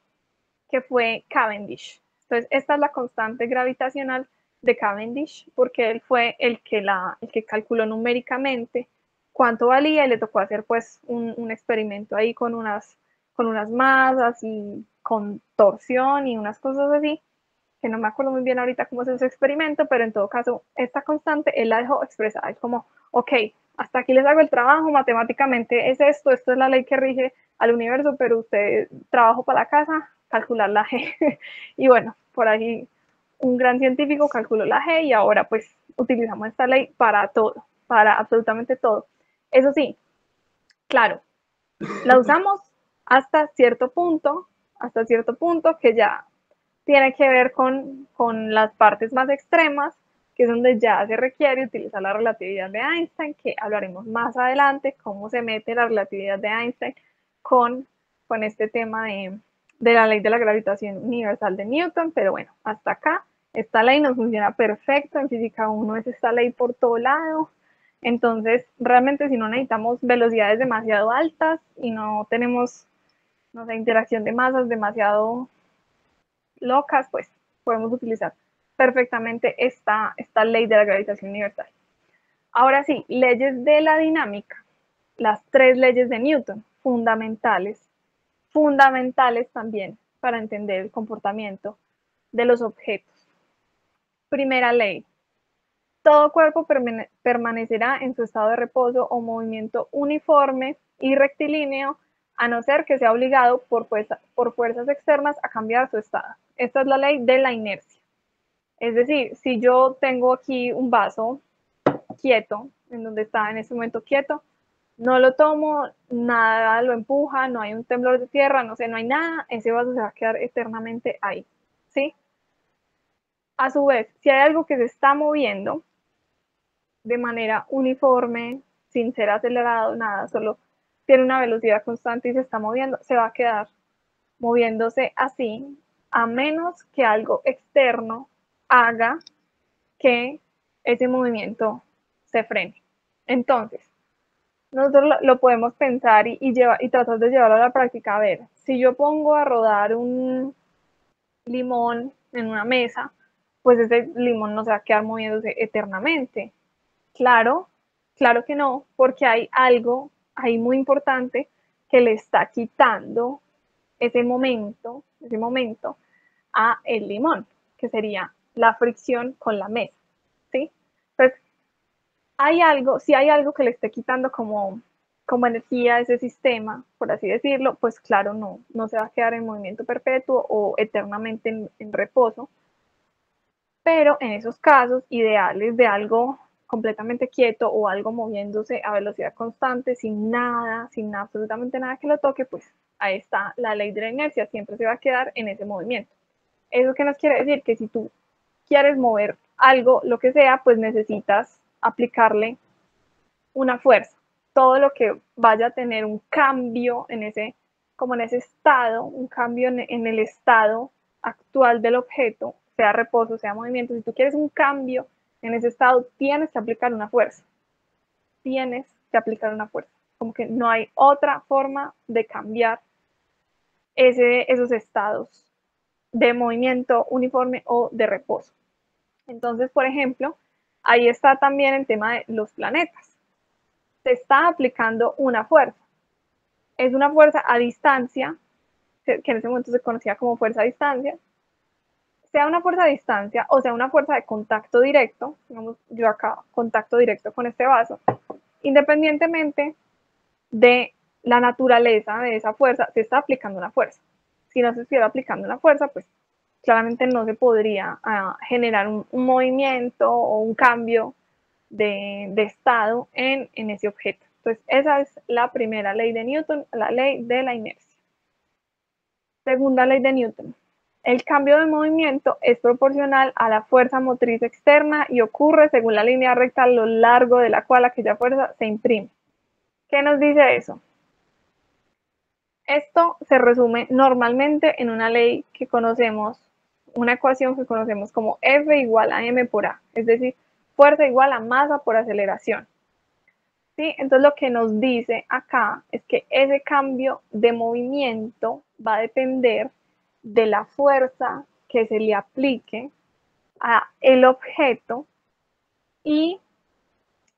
que fue Cavendish. Entonces, esta es la constante gravitacional de Cavendish, porque él fue el que calculó numéricamente cuánto valía y le tocó hacer pues un experimento ahí con unas masas y contorsión y unas cosas así, que no me acuerdo muy bien ahorita cómo es ese experimento, pero en todo caso, esta constante él la dejó expresada. Es como, ok, hasta aquí les hago el trabajo, matemáticamente es esto, esto es la ley que rige al universo, pero usted trabajo para la casa, calcular la G. Y bueno, por ahí un gran científico calculó la G y ahora pues utilizamos esta ley para todo, para absolutamente todo. Eso sí, claro, la usamos hasta cierto punto que ya tiene que ver con las partes más extremas, que es donde ya se requiere utilizar la relatividad de Einstein, que hablaremos más adelante, cómo se mete la relatividad de Einstein con, con este tema de la ley de la gravitación universal de Newton, pero bueno, hasta acá esta ley nos funciona perfecto, en física 1 es esta ley por todo lado, entonces realmente si no necesitamos velocidades demasiado altas y no tenemos, no sé, interacción de masas demasiado locas, pues podemos utilizar perfectamente esta ley de la gravitación universal. Ahora sí, leyes de la dinámica, las tres leyes de Newton, fundamentales, fundamentales también para entender el comportamiento de los objetos. Primera ley, todo cuerpo permanecerá en su estado de reposo o movimiento uniforme y rectilíneo, a no ser que sea obligado por fuerzas externas a cambiar su estado. Esta es la ley de la inercia. Es decir, si yo tengo aquí un vaso quieto, en donde está en este momento quieto, no lo tomo, nada lo empuja, no hay un temblor de tierra, no sé, no hay nada, ese vaso se va a quedar eternamente ahí, ¿sí? A su vez, si hay algo que se está moviendo de manera uniforme, sin ser acelerado, nada, solo tiene una velocidad constante y se está moviendo, se va a quedar moviéndose así, a menos que algo externo haga que ese movimiento se frene. Entonces, nosotros lo podemos pensar y tratar de llevarlo a la práctica. A ver, si yo pongo a rodar un limón en una mesa, pues ese limón no se va a quedar moviéndose eternamente. Claro, claro que no, porque hay algo ahí muy importante que le está quitando ese momento a el limón, que sería la fricción con la mesa, ¿sí? Entonces, si hay algo que le esté quitando como energía a ese sistema, por así decirlo, pues claro, no se va a quedar en movimiento perpetuo o eternamente en reposo, pero en esos casos ideales de algo completamente quieto o algo moviéndose a velocidad constante, sin nada, absolutamente nada que lo toque, pues ahí está la ley de la inercia, siempre se va a quedar en ese movimiento. ¿Eso qué nos quiere decir? Que si tú quieres mover algo, lo que sea, pues necesitas aplicarle una fuerza. Todo lo que vaya a tener un cambio en ese, como en ese estado, un cambio en el estado actual del objeto, sea reposo, sea movimiento, si tú quieres un cambio en ese estado, tienes que aplicar una fuerza. Tienes que aplicar una fuerza. Como que no hay otra forma de cambiar esos estados de movimiento uniforme o de reposo. Entonces, por ejemplo, ahí está también el tema de los planetas. Se está aplicando una fuerza. Es una fuerza a distancia, que en ese momento se conocía como fuerza a distancia, sea una fuerza a distancia o sea una fuerza de contacto directo, digamos yo acá contacto directo con este vaso, independientemente de la naturaleza de esa fuerza, se está aplicando una fuerza. Si no se estuviera aplicando una fuerza, pues claramente no se podría generar un movimiento o un cambio de estado en ese objeto. Entonces, esa es la primera ley de Newton, la ley de la inercia. Segunda ley de Newton. El cambio de movimiento es proporcional a la fuerza motriz externa y ocurre según la línea recta a lo largo de la cual aquella fuerza se imprime. ¿Qué nos dice eso? Esto se resume normalmente en una ley que conocemos, una ecuación que conocemos como F igual a m por a, es decir, fuerza igual a masa por aceleración. ¿Sí? Entonces lo que nos dice acá es que ese cambio de movimiento va a depender de la fuerza que se le aplique a el objeto y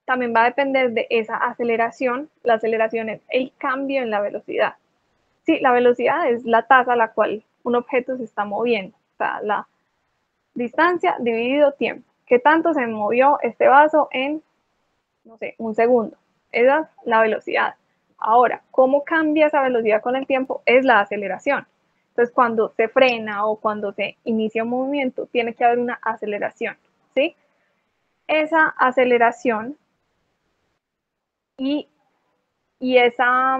también va a depender de esa aceleración. La aceleración es el cambio en la velocidad. Sí, la velocidad es la tasa a la cual un objeto se está moviendo. O sea, la distancia dividido tiempo. ¿Qué tanto se movió este vaso en, no sé, un segundo? Esa es la velocidad. Ahora, ¿cómo cambia esa velocidad con el tiempo? Es la aceleración. Entonces, cuando se frena o cuando se inicia un movimiento, tiene que haber una aceleración, ¿sí? Esa aceleración y, y esa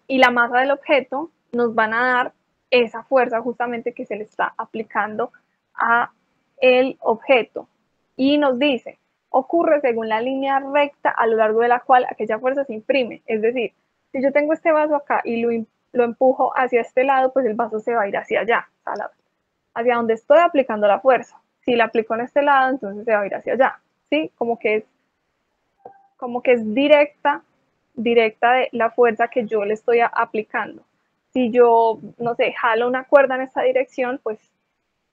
y la masa del objeto nos van a dar esa fuerza justamente que se le está aplicando a el objeto. Y nos dice, ocurre según la línea recta a lo largo de la cual aquella fuerza se imprime. Es decir, si yo tengo este vaso acá y lo empujo hacia este lado, pues el vaso se va a ir hacia allá, hacia donde estoy aplicando la fuerza. Si la aplico en este lado, entonces se va a ir hacia allá. ¿Sí? Como que es directa de la fuerza que yo le estoy aplicando. Si yo, no sé, jalo una cuerda en esta dirección, pues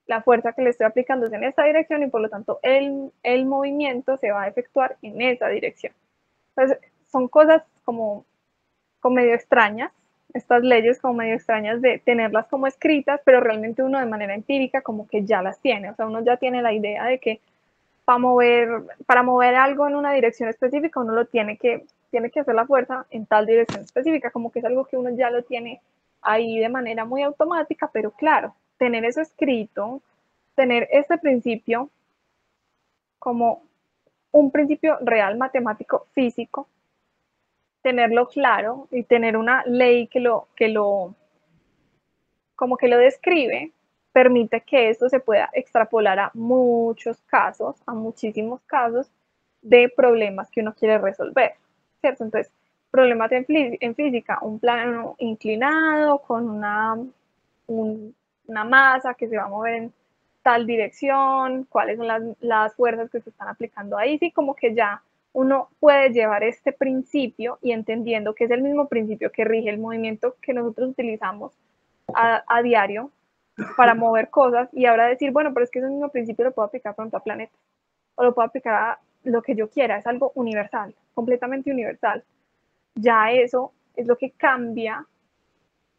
la fuerza que le estoy aplicando es en esta dirección y por lo tanto el movimiento se va a efectuar en esa dirección. Entonces, son cosas como medio extrañas, estas leyes como medio extrañas de tenerlas como escritas, pero realmente uno de manera empírica como que ya las tiene, o sea, uno ya tiene la idea de que para mover algo en una dirección específica, uno tiene que hacer la fuerza en tal dirección específica, como que es algo que uno ya lo tiene ahí de manera muy automática, pero claro, tener eso escrito, tener este principio como un principio real matemático físico, tenerlo claro y tener una ley como que lo describe, permite que esto se pueda extrapolar a muchos casos, a muchísimos casos de problemas que uno quiere resolver, ¿cierto? Entonces, problemas en física, un plano inclinado con una masa que se va a mover en tal dirección, cuáles son las fuerzas que se están aplicando ahí, sí, como que ya uno puede llevar este principio y entendiendo que es el mismo principio que rige el movimiento que nosotros utilizamos a diario para mover cosas y ahora decir, bueno, pero es que ese mismo principio lo puedo aplicar pronto a planetas o lo puedo aplicar a lo que yo quiera, es algo universal, completamente universal. Ya eso es lo que cambia,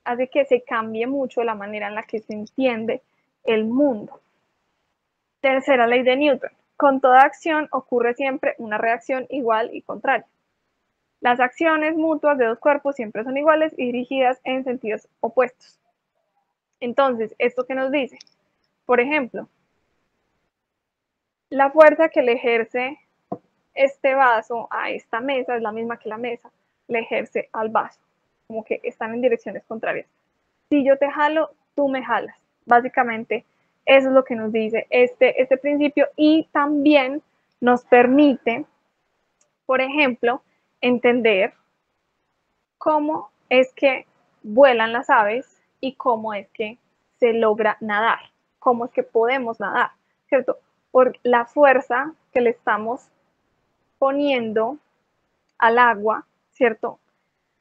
hace que se cambie mucho la manera en la que se entiende el mundo. Tercera ley de Newton. Con toda acción ocurre siempre una reacción igual y contraria. Las acciones mutuas de dos cuerpos siempre son iguales y dirigidas en sentidos opuestos. Entonces, ¿esto qué nos dice? Por ejemplo, la fuerza que le ejerce este vaso a esta mesa es la misma que la mesa le ejerce al vaso, como que están en direcciones contrarias. Si yo te jalo, tú me jalas. Básicamente, eso es lo que nos dice este principio y también nos permite, por ejemplo, entender cómo es que vuelan las aves y cómo es que se logra nadar, cómo es que podemos nadar, ¿cierto? Por la fuerza que le estamos poniendo al agua, ¿cierto?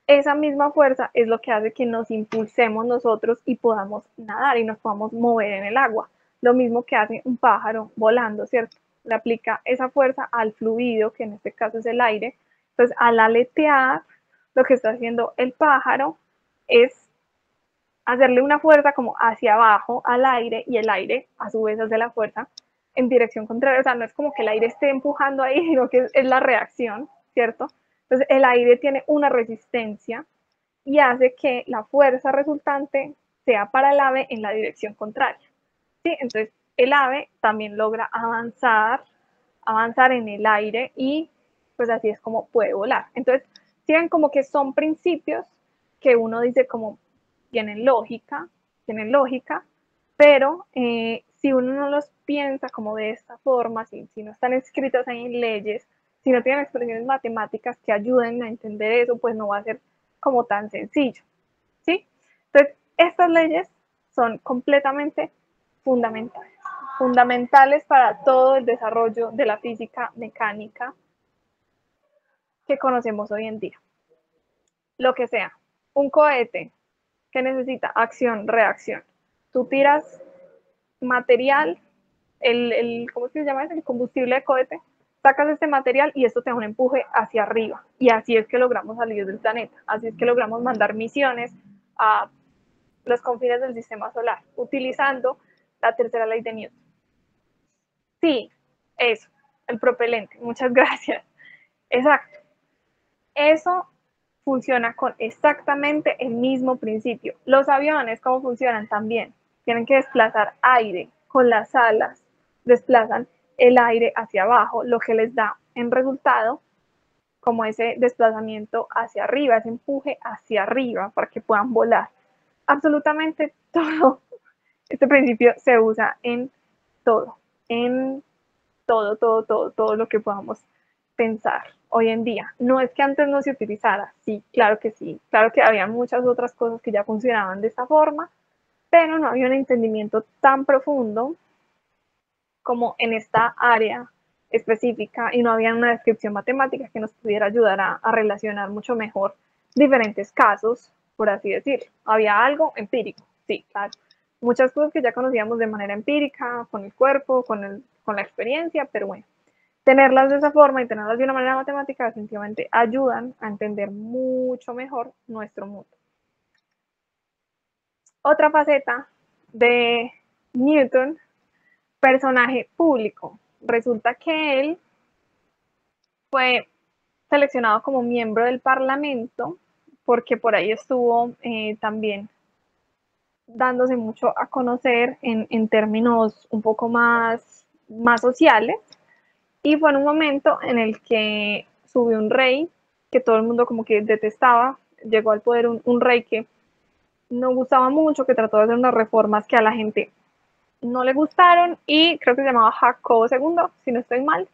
Esa misma fuerza es lo que hace que nos impulsemos nosotros y podamos nadar y nos podamos mover en el agua. Lo mismo que hace un pájaro volando, ¿cierto? Le aplica esa fuerza al fluido, que en este caso es el aire. Entonces, al aletear, lo que está haciendo el pájaro es hacerle una fuerza como hacia abajo al aire y el aire a su vez hace la fuerza en dirección contraria. O sea, no es como que el aire esté empujando ahí, sino que es la reacción, ¿cierto? Entonces, el aire tiene una resistencia y hace que la fuerza resultante sea para el ave en la dirección contraria. ¿Sí? Entonces, el ave también logra avanzar en el aire y pues así es como puede volar. Entonces, si ven como que son principios que uno dice como tienen lógica, pero si uno no los piensa como de esta forma, si no están escritos en leyes, si no tienen expresiones matemáticas que ayuden a entender eso, pues no va a ser como tan sencillo, ¿sí? Entonces, estas leyes son completamente fundamentales, fundamentales para todo el desarrollo de la física mecánica que conocemos hoy en día. Lo que sea, un cohete que necesita acción, reacción. Tú tiras material, ¿cómo se llama eso? El combustible de cohete, sacas este material y esto te da un empuje hacia arriba. Y así es que logramos salir del planeta. Así es que logramos mandar misiones a los confines del sistema solar, utilizando la tercera ley de Newton. Sí, eso, el propelente, muchas gracias. Exacto. Eso funciona con exactamente el mismo principio. Los aviones, ¿cómo funcionan? También tienen que desplazar aire con las alas, desplazan el aire hacia abajo, lo que les da en resultado como ese desplazamiento hacia arriba, ese empuje hacia arriba para que puedan volar. Absolutamente todo este principio se usa en todo, todo lo que podamos pensar hoy en día. No es que antes no se utilizara, sí, claro que había muchas otras cosas que ya funcionaban de esta forma, pero no había un entendimiento tan profundo como en esta área específica y no había una descripción matemática que nos pudiera ayudar a relacionar mucho mejor diferentes casos, por así decirlo. Había algo empírico, sí, claro. Muchas cosas que ya conocíamos de manera empírica, con el cuerpo, con la experiencia, pero bueno, tenerlas de esa forma y tenerlas de una manera matemática definitivamente ayudan a entender mucho mejor nuestro mundo. Otra faceta de Newton, personaje público. Resulta que él fue seleccionado como miembro del Parlamento porque por ahí estuvo también dándose mucho a conocer en términos un poco más sociales. Y fue en un momento en el que subió un rey que todo el mundo como que detestaba, llegó al poder un rey que no gustaba mucho, que trató de hacer unas reformas que a la gente no le gustaron y creo que se llamaba Jacobo II, si no estoy mal.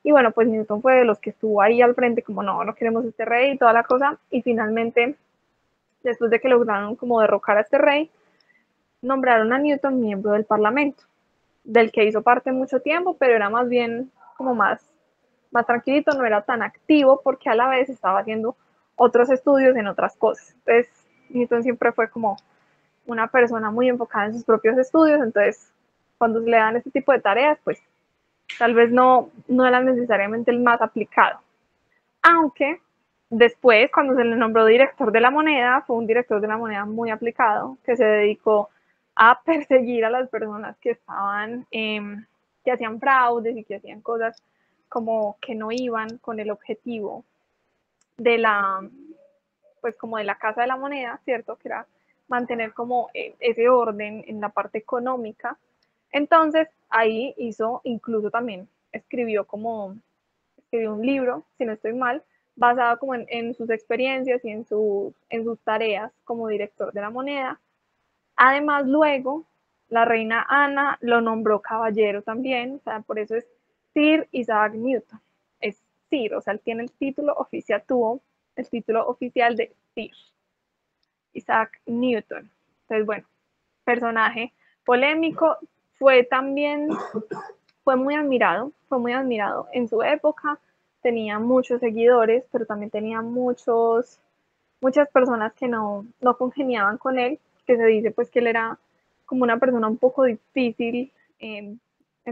Y bueno, pues Newton fue de los que estuvo ahí al frente como no queremos este rey y toda la cosa. Y finalmente, después de que lograron como derrocar a este rey, nombraron a Newton miembro del Parlamento, del que hizo parte mucho tiempo, pero era más bien como más tranquilito, no era tan activo porque a la vez estaba haciendo otros estudios en otras cosas. Entonces, Newton siempre fue como una persona muy enfocada en sus propios estudios, entonces cuando se le dan este tipo de tareas, pues tal vez no era necesariamente el más aplicado. Aunque después, cuando se le nombró director de la moneda, fue un director de la moneda muy aplicado, que se dedicó a perseguir a las personas que estaban, que hacían fraudes y que hacían cosas como que no iban con el objetivo de pues como de la Casa de la Moneda, ¿cierto? Que era mantener como ese orden en la parte económica. Entonces, ahí hizo, incluso también escribió un libro, si no estoy mal, basado como en sus experiencias y en sus tareas como director de la moneda. Además, luego, la reina Ana lo nombró caballero también, o sea, por eso es Sir Isaac Newton. Es Sir, o sea, él tiene el título oficial, tuvo el título oficial de Sir Isaac Newton. Entonces, bueno, personaje polémico, fue también, fue muy admirado en su época, tenía muchos seguidores, pero también tenía muchas personas que no congeniaban con él, que se dice pues que él era como una persona un poco difícil en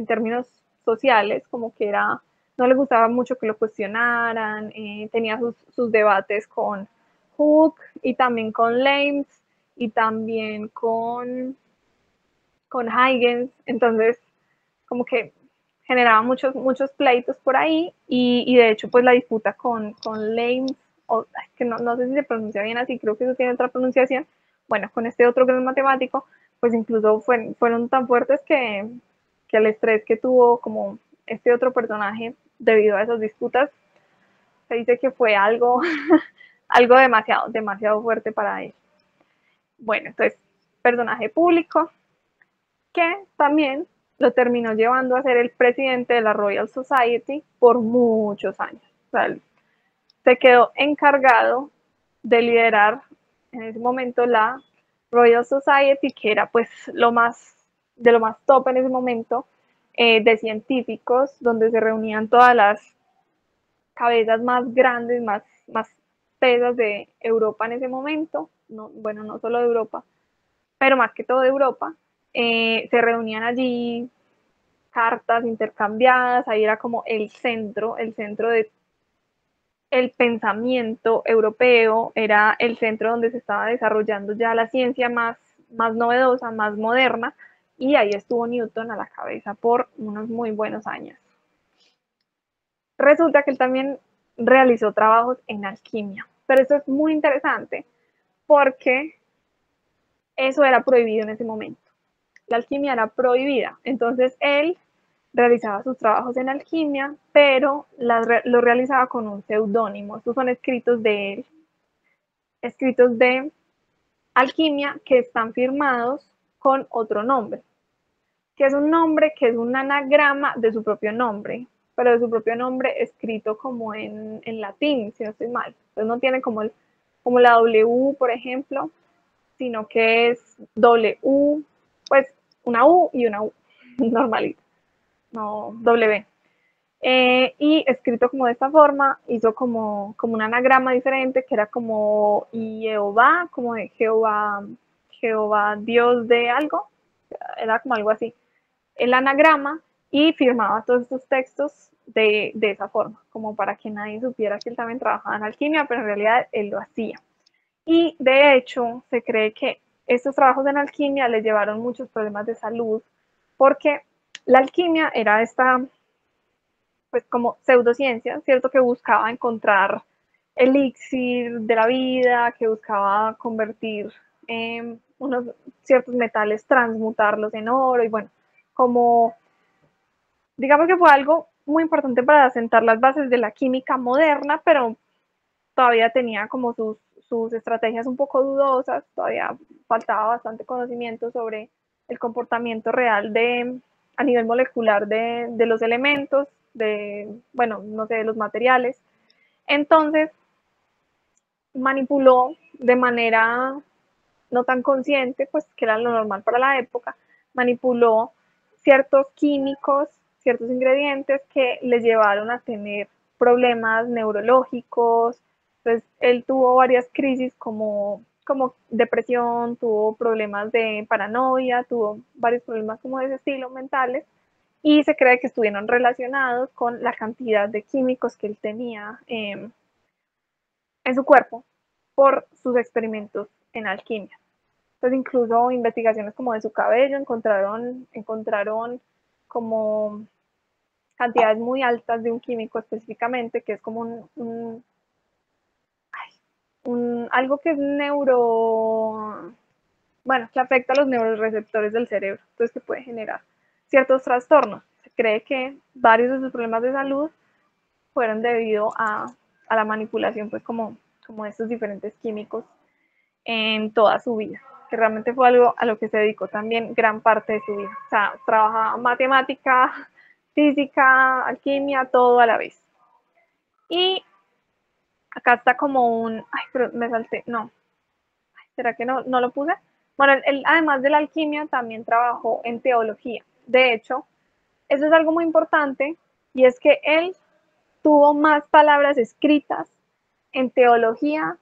términos sociales, como que no le gustaba mucho que lo cuestionaran, tenía sus debates con Hooke y también con Leibniz y también con Huygens, entonces como que generaba muchos pleitos por ahí y de hecho pues la disputa con Leibniz, que no sé si se pronuncia bien así, creo que eso tiene otra pronunciación, bueno, con este otro gran matemático, pues incluso fueron tan fuertes que el estrés que tuvo como este otro personaje debido a esas disputas, se dice que fue algo, algo demasiado fuerte para él. Bueno, entonces, personaje público, que también lo terminó llevando a ser el presidente de la Royal Society por muchos años. O sea, se quedó encargado de liderar en ese momento la Royal Society, que era pues de lo más top en ese momento, de científicos, donde se reunían todas las cabezas más grandes, más pesas de Europa en ese momento, bueno, no solo de Europa, pero más que todo de Europa, se reunían allí, cartas intercambiadas, ahí era como el centro de el pensamiento europeo, era el centro donde se estaba desarrollando ya la ciencia más novedosa, más moderna, y ahí estuvo Newton a la cabeza por unos muy buenos años. Resulta que él también realizó trabajos en alquimia, pero eso es muy interesante porque eso era prohibido en ese momento. La alquimia era prohibida, entonces él realizaba sus trabajos en alquimia, pero lo realizaba con un seudónimo. Estos son escritos de él, escritos de alquimia que están firmados con otro nombre, que es un nombre que es un anagrama de su propio nombre, pero de su propio nombre escrito como en latín, si no estoy mal. Entonces no tiene como la W, por ejemplo, sino que es W, pues una U y una U, normalita, no W. Y escrito como de esta forma, hizo como un anagrama diferente, que era como Jehová, como de Jehová, Jehová, Dios de algo, era como algo así. El anagrama y firmaba todos estos textos de esa forma, como para que nadie supiera que él también trabajaba en alquimia, pero en realidad él lo hacía. Y de hecho, se cree que estos trabajos en alquimia le llevaron muchos problemas de salud, porque la alquimia era esta, pues como pseudociencia, ¿cierto? Que buscaba encontrar elixir de la vida, que buscaba convertir unos ciertos metales, transmutarlos en oro, y bueno, como digamos que fue algo muy importante para sentar las bases de la química moderna, pero todavía tenía como sus estrategias un poco dudosas, todavía faltaba bastante conocimiento sobre el comportamiento real a nivel molecular de los elementos, bueno, no sé, de los materiales. Entonces, manipuló de manera no tan consciente, pues que era lo normal para la época, manipuló ciertos químicos, ciertos ingredientes que le llevaron a tener problemas neurológicos. Entonces, él tuvo varias crisis como depresión, tuvo problemas de paranoia, tuvo varios problemas como de ese estilo mentales, y se cree que estuvieron relacionados con la cantidad de químicos que él tenía en su cuerpo por sus experimentos en alquimia. Entonces, incluso investigaciones como de su cabello encontraron como cantidades muy altas de un químico específicamente, que es como algo que es bueno, que afecta a los neuroreceptores del cerebro, entonces que puede generar ciertos trastornos. Se cree que varios de sus problemas de salud fueron debido a la manipulación, pues como de estos diferentes químicos en toda su vida, que realmente fue algo a lo que se dedicó también gran parte de su vida. O sea, trabajaba matemática, física, alquimia, todo a la vez. Y acá está como ay, pero me salté, no, ¿será que no lo puse? Bueno, él, además de la alquimia, también trabajó en teología. De hecho, eso es algo muy importante, y es que él tuvo más palabras escritas en teología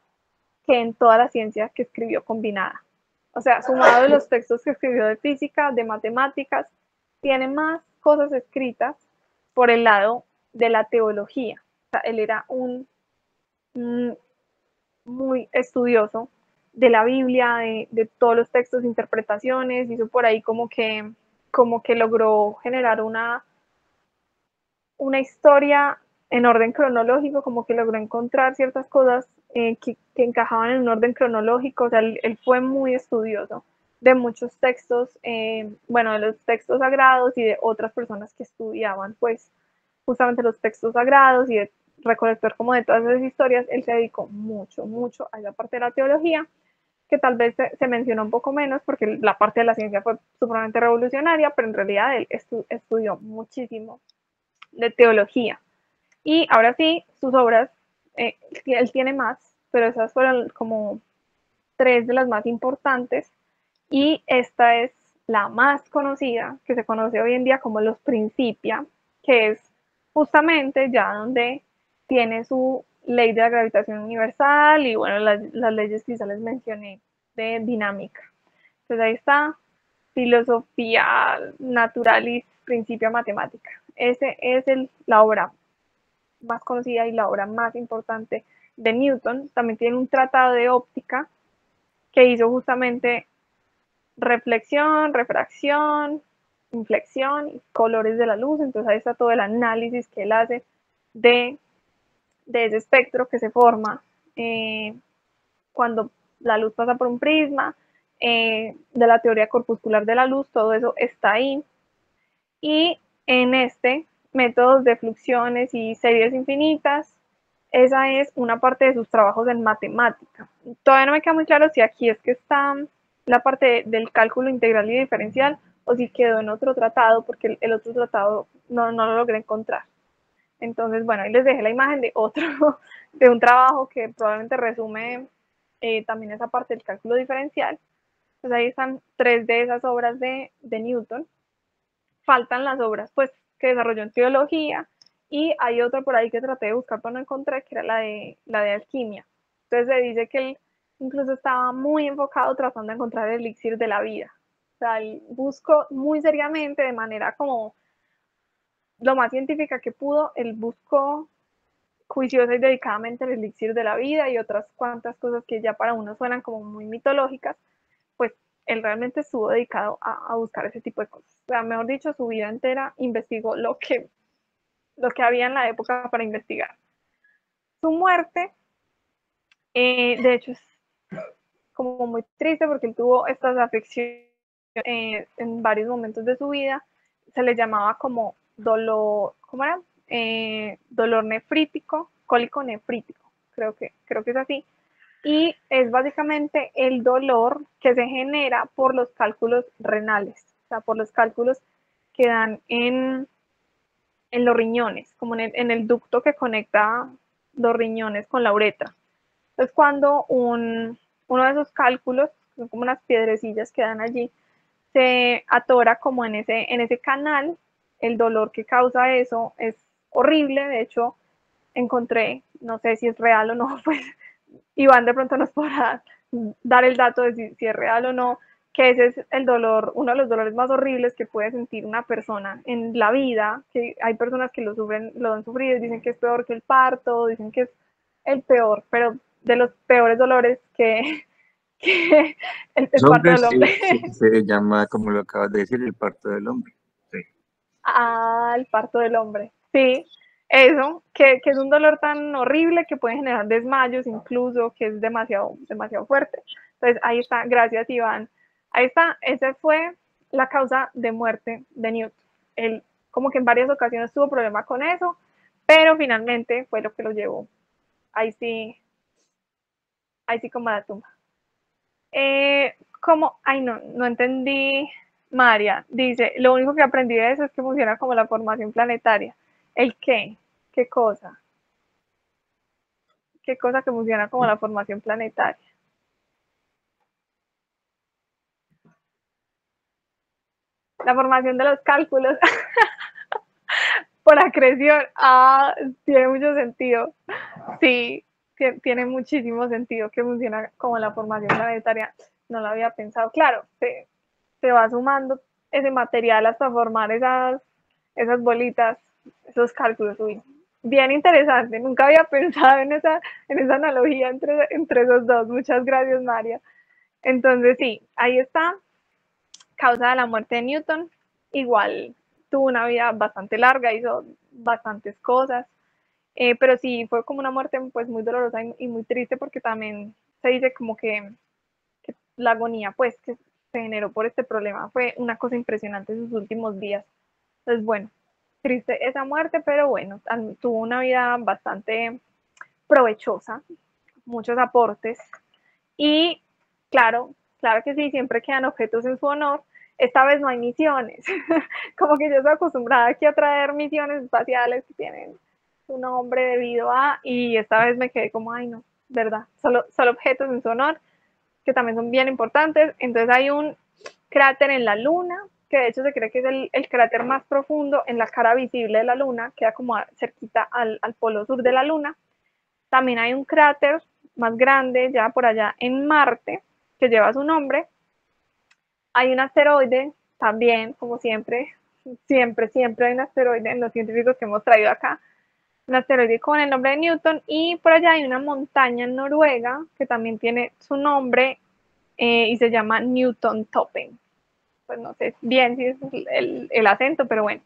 que en toda la ciencia que escribió combinada. O sea, sumado de los textos que escribió de física, de matemáticas, tiene más cosas escritas por el lado de la teología. O sea, él era un muy estudioso de la Biblia, de todos los textos, interpretaciones, hizo por ahí como que logró generar una historia en orden cronológico, como que logró encontrar ciertas cosas que encajaban en un orden cronológico. O sea, él fue muy estudioso de muchos textos, bueno, de los textos sagrados y de otras personas que estudiaban, pues, justamente los textos sagrados, y de recolector como de todas esas historias. Él se dedicó mucho, mucho a esa parte de la teología, que tal vez se mencionó un poco menos porque la parte de la ciencia fue supremamente revolucionaria, pero en realidad él estudió muchísimo de teología. Y ahora sí, sus obras, él tiene más, pero esas fueron como tres de las más importantes, y esta es la más conocida, que se conoce hoy en día como los Principia, que es justamente ya donde tiene su ley de la gravitación universal y bueno, las leyes que ya les mencioné de dinámica. Entonces ahí está, filosofía naturalis, principia matemática. Ese es la obra más conocida y la obra más importante de Newton. También tiene un tratado de óptica que hizo justamente reflexión, refracción, inflexión y colores de la luz. Entonces ahí está todo el análisis que él hace de ese espectro que se forma cuando la luz pasa por un prisma, de la teoría corpuscular de la luz, todo eso está ahí. Y en este, métodos de fluxiones y series infinitas, esa es una parte de sus trabajos en matemática. Todavía no me queda muy claro si aquí es que está la parte del cálculo integral y diferencial o si quedó en otro tratado, porque el otro tratado no lo logré encontrar. Entonces, bueno, ahí les dejé la imagen de otro, de un trabajo que probablemente resume también esa parte del cálculo diferencial. Pues ahí están 3 de esas obras de Newton. Faltan las obras pues que desarrolló en teología y hay otra por ahí que traté de buscar pero no encontré, que era la de alquimia. Entonces se dice que él incluso estaba muy enfocado tratando de encontrar el elixir de la vida. O sea, él buscó muy seriamente, de manera como lo más científica que pudo, él buscó juiciosa y dedicadamente el elixir de la vida y otras cuantas cosas que ya para uno suenan como muy mitológicas, pues él realmente estuvo dedicado a buscar ese tipo de cosas. O sea, mejor dicho, su vida entera investigó lo que había en la época para investigar. Su muerte, de hecho, es como muy triste porque él tuvo estas afecciones en varios momentos de su vida. Se le llamaba como dolor, ¿cómo era? Dolor nefrítico, cólico nefrítico, creo que es así. Y es básicamente el dolor que se genera por los cálculos renales, o sea, por los cálculos que dan en los riñones, como en el ducto que conecta los riñones con la uretra. Entonces, cuando uno de esos cálculos, son como unas piedrecillas que dan allí, se atora como en ese canal, el dolor que causa eso es horrible. De hecho, encontré, no sé si es real o no, pues Iván de pronto nos podrá dar el dato de si es real o no, que ese es el dolor, uno de los dolores más horribles que puede sentir una persona en la vida, que hay personas que lo sufren, lo han sufrido, dicen que es peor que el parto, dicen que es el peor, pero de los peores dolores que el Los parto hombres del sí, hombre. sí se llama, como lo acabas de decir, el parto del hombre. Sí. El parto del hombre, sí, eso, que es un dolor tan horrible que puede generar desmayos incluso, que es demasiado, demasiado fuerte. Entonces, ahí está, gracias Iván. Ahí está, esa fue la causa de muerte de Newton. Él como que en varias ocasiones tuvo problemas con eso, pero finalmente fue lo que lo llevó. Ahí sí, como a la tumba. ¿Cómo? Ay, no entendí. María dice, lo único que aprendí de eso es que funciona como la formación planetaria. ¿El qué? ¿Qué cosa? ¿Qué cosa que funciona como la formación planetaria? La formación de los cálculos por acreción. Tiene mucho sentido. Sí, tiene muchísimo sentido que funciona como la formación planetaria. No lo había pensado. Claro, se va sumando ese material hasta formar esas bolitas, esos cálculos. Uy, bien interesante. Nunca había pensado en esa analogía entre esos dos. Muchas gracias, María. Entonces, sí, ahí está. Causa de la muerte de Newton. Igual tuvo una vida bastante larga, hizo bastantes cosas. Pero sí, fue como una muerte pues muy dolorosa y muy triste porque también se dice como que la agonía pues que se generó por este problema fue una cosa impresionante en sus últimos días. Entonces, bueno, triste esa muerte, pero bueno, tuvo una vida bastante provechosa, muchos aportes y claro que sí, siempre quedan objetos en su honor. Esta vez no hay misiones, como que yo estoy acostumbrada aquí a traer misiones espaciales que tienen su nombre debido a, y esta vez me quedé como, ay no, verdad, solo objetos en su honor, que también son bien importantes. Entonces hay un cráter en la Luna, que de hecho se cree que es el cráter más profundo en la cara visible de la Luna, queda como cerquita al polo sur de la Luna. También hay un cráter más grande ya por allá en Marte, que lleva su nombre. Hay un asteroide también, como siempre hay un asteroide en los científicos que hemos traído acá, un asteroide con el nombre de Newton, y por allá hay una montaña en Noruega que también tiene su nombre y se llama Newton Toppen. Pues no sé bien si es el acento, pero bueno.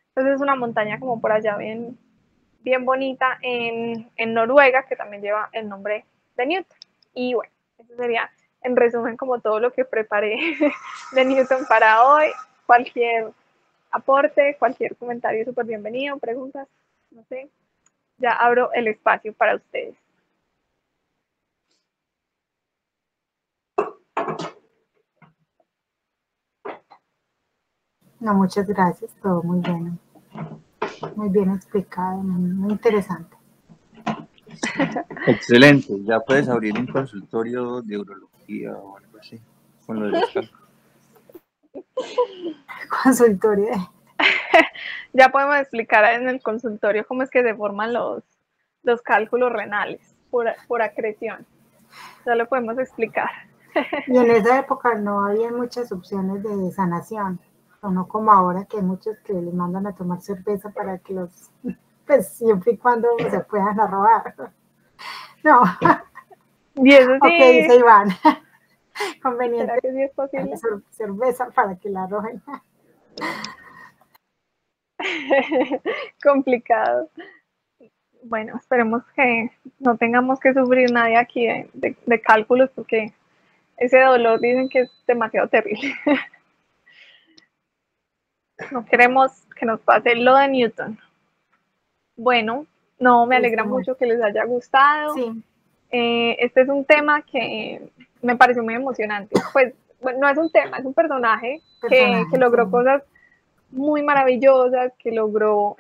Entonces es una montaña como por allá bien, bien bonita en Noruega, que también lleva el nombre de Newton. Y bueno, eso sería en resumen como todo lo que preparé de Newton para hoy. Cualquier aporte, cualquier comentario súper bienvenido, preguntas, no sé, ya abro el espacio para ustedes. No, muchas gracias, todo muy bueno. Muy bien explicado, muy interesante. Excelente, ya puedes abrir un consultorio de urología o algo así, con lo de los cálculos. Consultorio. Ya podemos explicar en el consultorio cómo es que se forman los cálculos renales por acreción. Ya lo podemos explicar. Y en esa época no había muchas opciones de sanación, o no como ahora que hay muchos que les mandan a tomar cerveza para que los, pues siempre y cuando se puedan robar. No, Y eso ok, sí, dice Iván, ¿será conveniente que sí es posible? cerveza para que la arrojen. Complicado. Bueno, esperemos que no tengamos que sufrir nadie aquí de cálculos porque ese dolor dicen que es demasiado terrible. No queremos que nos pase lo de Newton. Bueno, no, me alegra mucho que les haya gustado. Sí. Este es un tema que me pareció muy emocionante. Pues bueno, no es un tema, es un personaje que logró cosas muy maravillosas, que logró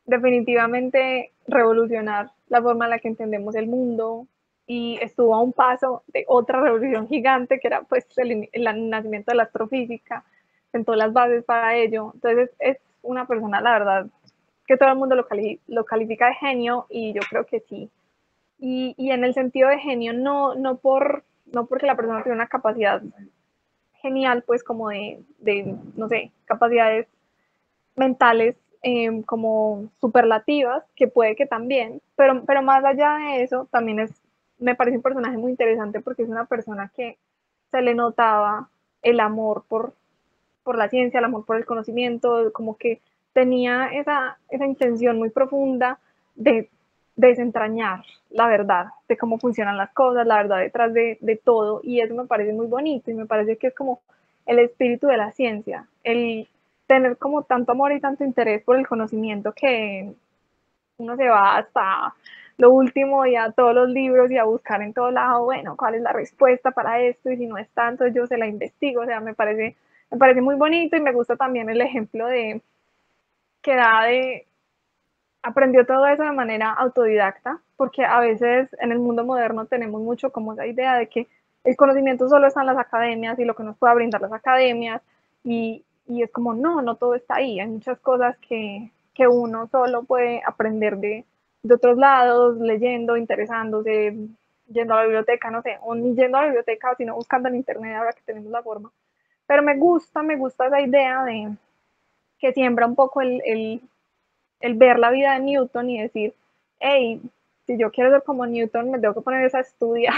definitivamente revolucionar la forma en la que entendemos el mundo y estuvo a un paso de otra revolución gigante que era pues el nacimiento de la astrofísica, sentó las bases para ello. Entonces es una persona, la verdad, que todo el mundo lo califica de genio y yo creo que sí. Y en el sentido de genio, no porque la persona tiene una capacidad genial, pues como no sé, capacidades mentales como superlativas, que puede que también, pero más allá de eso, también me parece un personaje muy interesante porque es una persona que se le notaba el amor por la ciencia, el amor por el conocimiento, como que tenía esa intención muy profunda de desentrañar la verdad, de cómo funcionan las cosas, la verdad detrás de todo, y eso me parece muy bonito y me parece que es como el espíritu de la ciencia, el tener como tanto amor y tanto interés por el conocimiento que uno se va hasta lo último y a todos los libros y a buscar en todo lado, bueno, cuál es la respuesta para esto y si no es tanto, yo se la investigo, o sea, me parece muy bonito y me gusta también el ejemplo de que da de aprendió todo eso de manera autodidacta, porque a veces en el mundo moderno tenemos mucho como esa idea de que el conocimiento solo está en las academias y lo que nos pueda brindar las academias y es como no todo está ahí, hay muchas cosas que uno solo puede aprender de otros lados, leyendo, interesándose, yendo a la biblioteca, no sé, o ni yendo a la biblioteca, sino buscando en internet ahora que tenemos la forma. Pero me gusta esa idea de que siembra un poco el ver la vida de Newton y decir, hey, si yo quiero ser como Newton, me tengo que poner a estudiar,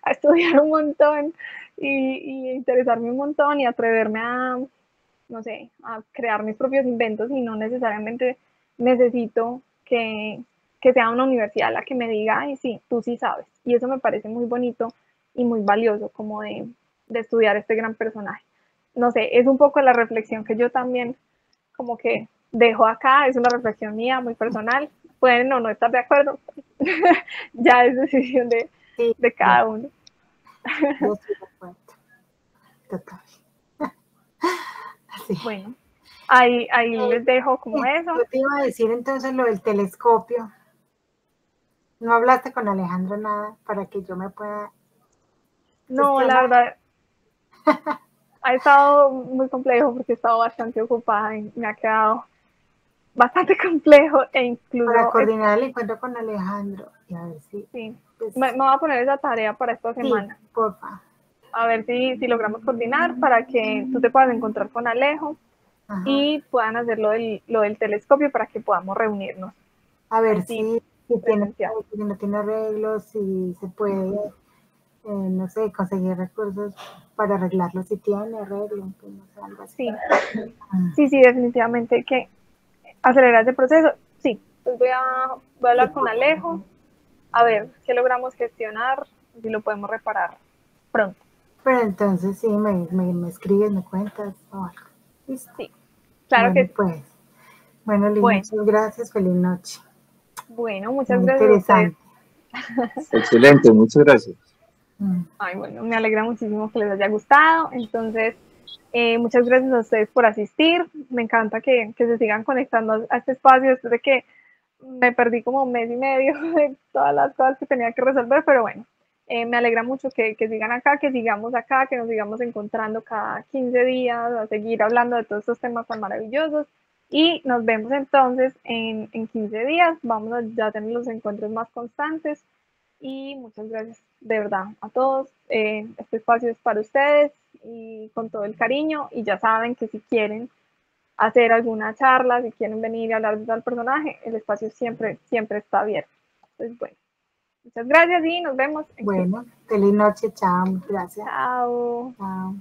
a estudiar un montón y interesarme un montón y atreverme a, no sé, a crear mis propios inventos y no necesariamente necesito que sea una universidad la que me diga, ay, sí, tú sí sabes. Y eso me parece muy bonito y muy valioso como de estudiar este gran personaje. No sé, es un poco la reflexión que yo también como que dejo acá, es una reflexión mía, muy personal, pueden o no estar de acuerdo, ya es decisión Sí, de cada uno. yo estoy de acuerdo. Total. Sí. Bueno, ahí les dejo como eso. Yo te iba a decir entonces lo del telescopio. No hablaste con Alejandro nada para que yo me pueda No, la gestionar. verdad, ha estado muy complejo porque he estado bastante ocupada y me ha quedado bastante complejo e Para incluso, coordinar el encuentro con Alejandro. Y a ver si. sí, Pues, me voy a poner esa tarea para esta sí, semana. porfa. A ver si logramos coordinar para que tú te puedas encontrar con Alejo Ajá. y puedan hacer lo del telescopio para que podamos reunirnos. A ver Ahí sí, si presencial. no tiene arreglos, si se puede no sé, conseguir recursos para arreglarlo si tiene, arreglo, pues, no sé, algo así. Sí, sí, definitivamente hay que acelerar ese proceso. Sí, pues voy a hablar con Alejo, a ver qué logramos gestionar, si lo podemos reparar pronto. Pero entonces sí, me escribes, me cuentas o algo. ¿Listo? Sí, claro Bueno, que sí. pues. Bueno, Liz, Bueno, muchas gracias. Feliz noche. bueno, muchas Muy gracias a ustedes. interesante. Excelente, muchas gracias. Ay, bueno, me alegra muchísimo que les haya gustado. Entonces, muchas gracias a ustedes por asistir. Me encanta que se sigan conectando a este espacio después de que me perdí como un mes y medio de todas las cosas que tenía que resolver, pero bueno, me alegra mucho que sigan acá, que sigamos acá, que nos sigamos encontrando cada 15 días, a seguir hablando de todos estos temas tan maravillosos. Y nos vemos entonces en 15 días. Vamos a ya tener los encuentros más constantes. Y muchas gracias de verdad a todos. Este espacio es para ustedes y con todo el cariño. Y ya saben que si quieren hacer alguna charla, si quieren venir y hablar de tal personaje, el espacio siempre, siempre está abierto. Entonces, bueno, muchas gracias y nos vemos en 15. Bueno, feliz noche. Chao. Gracias. Chao. Chao.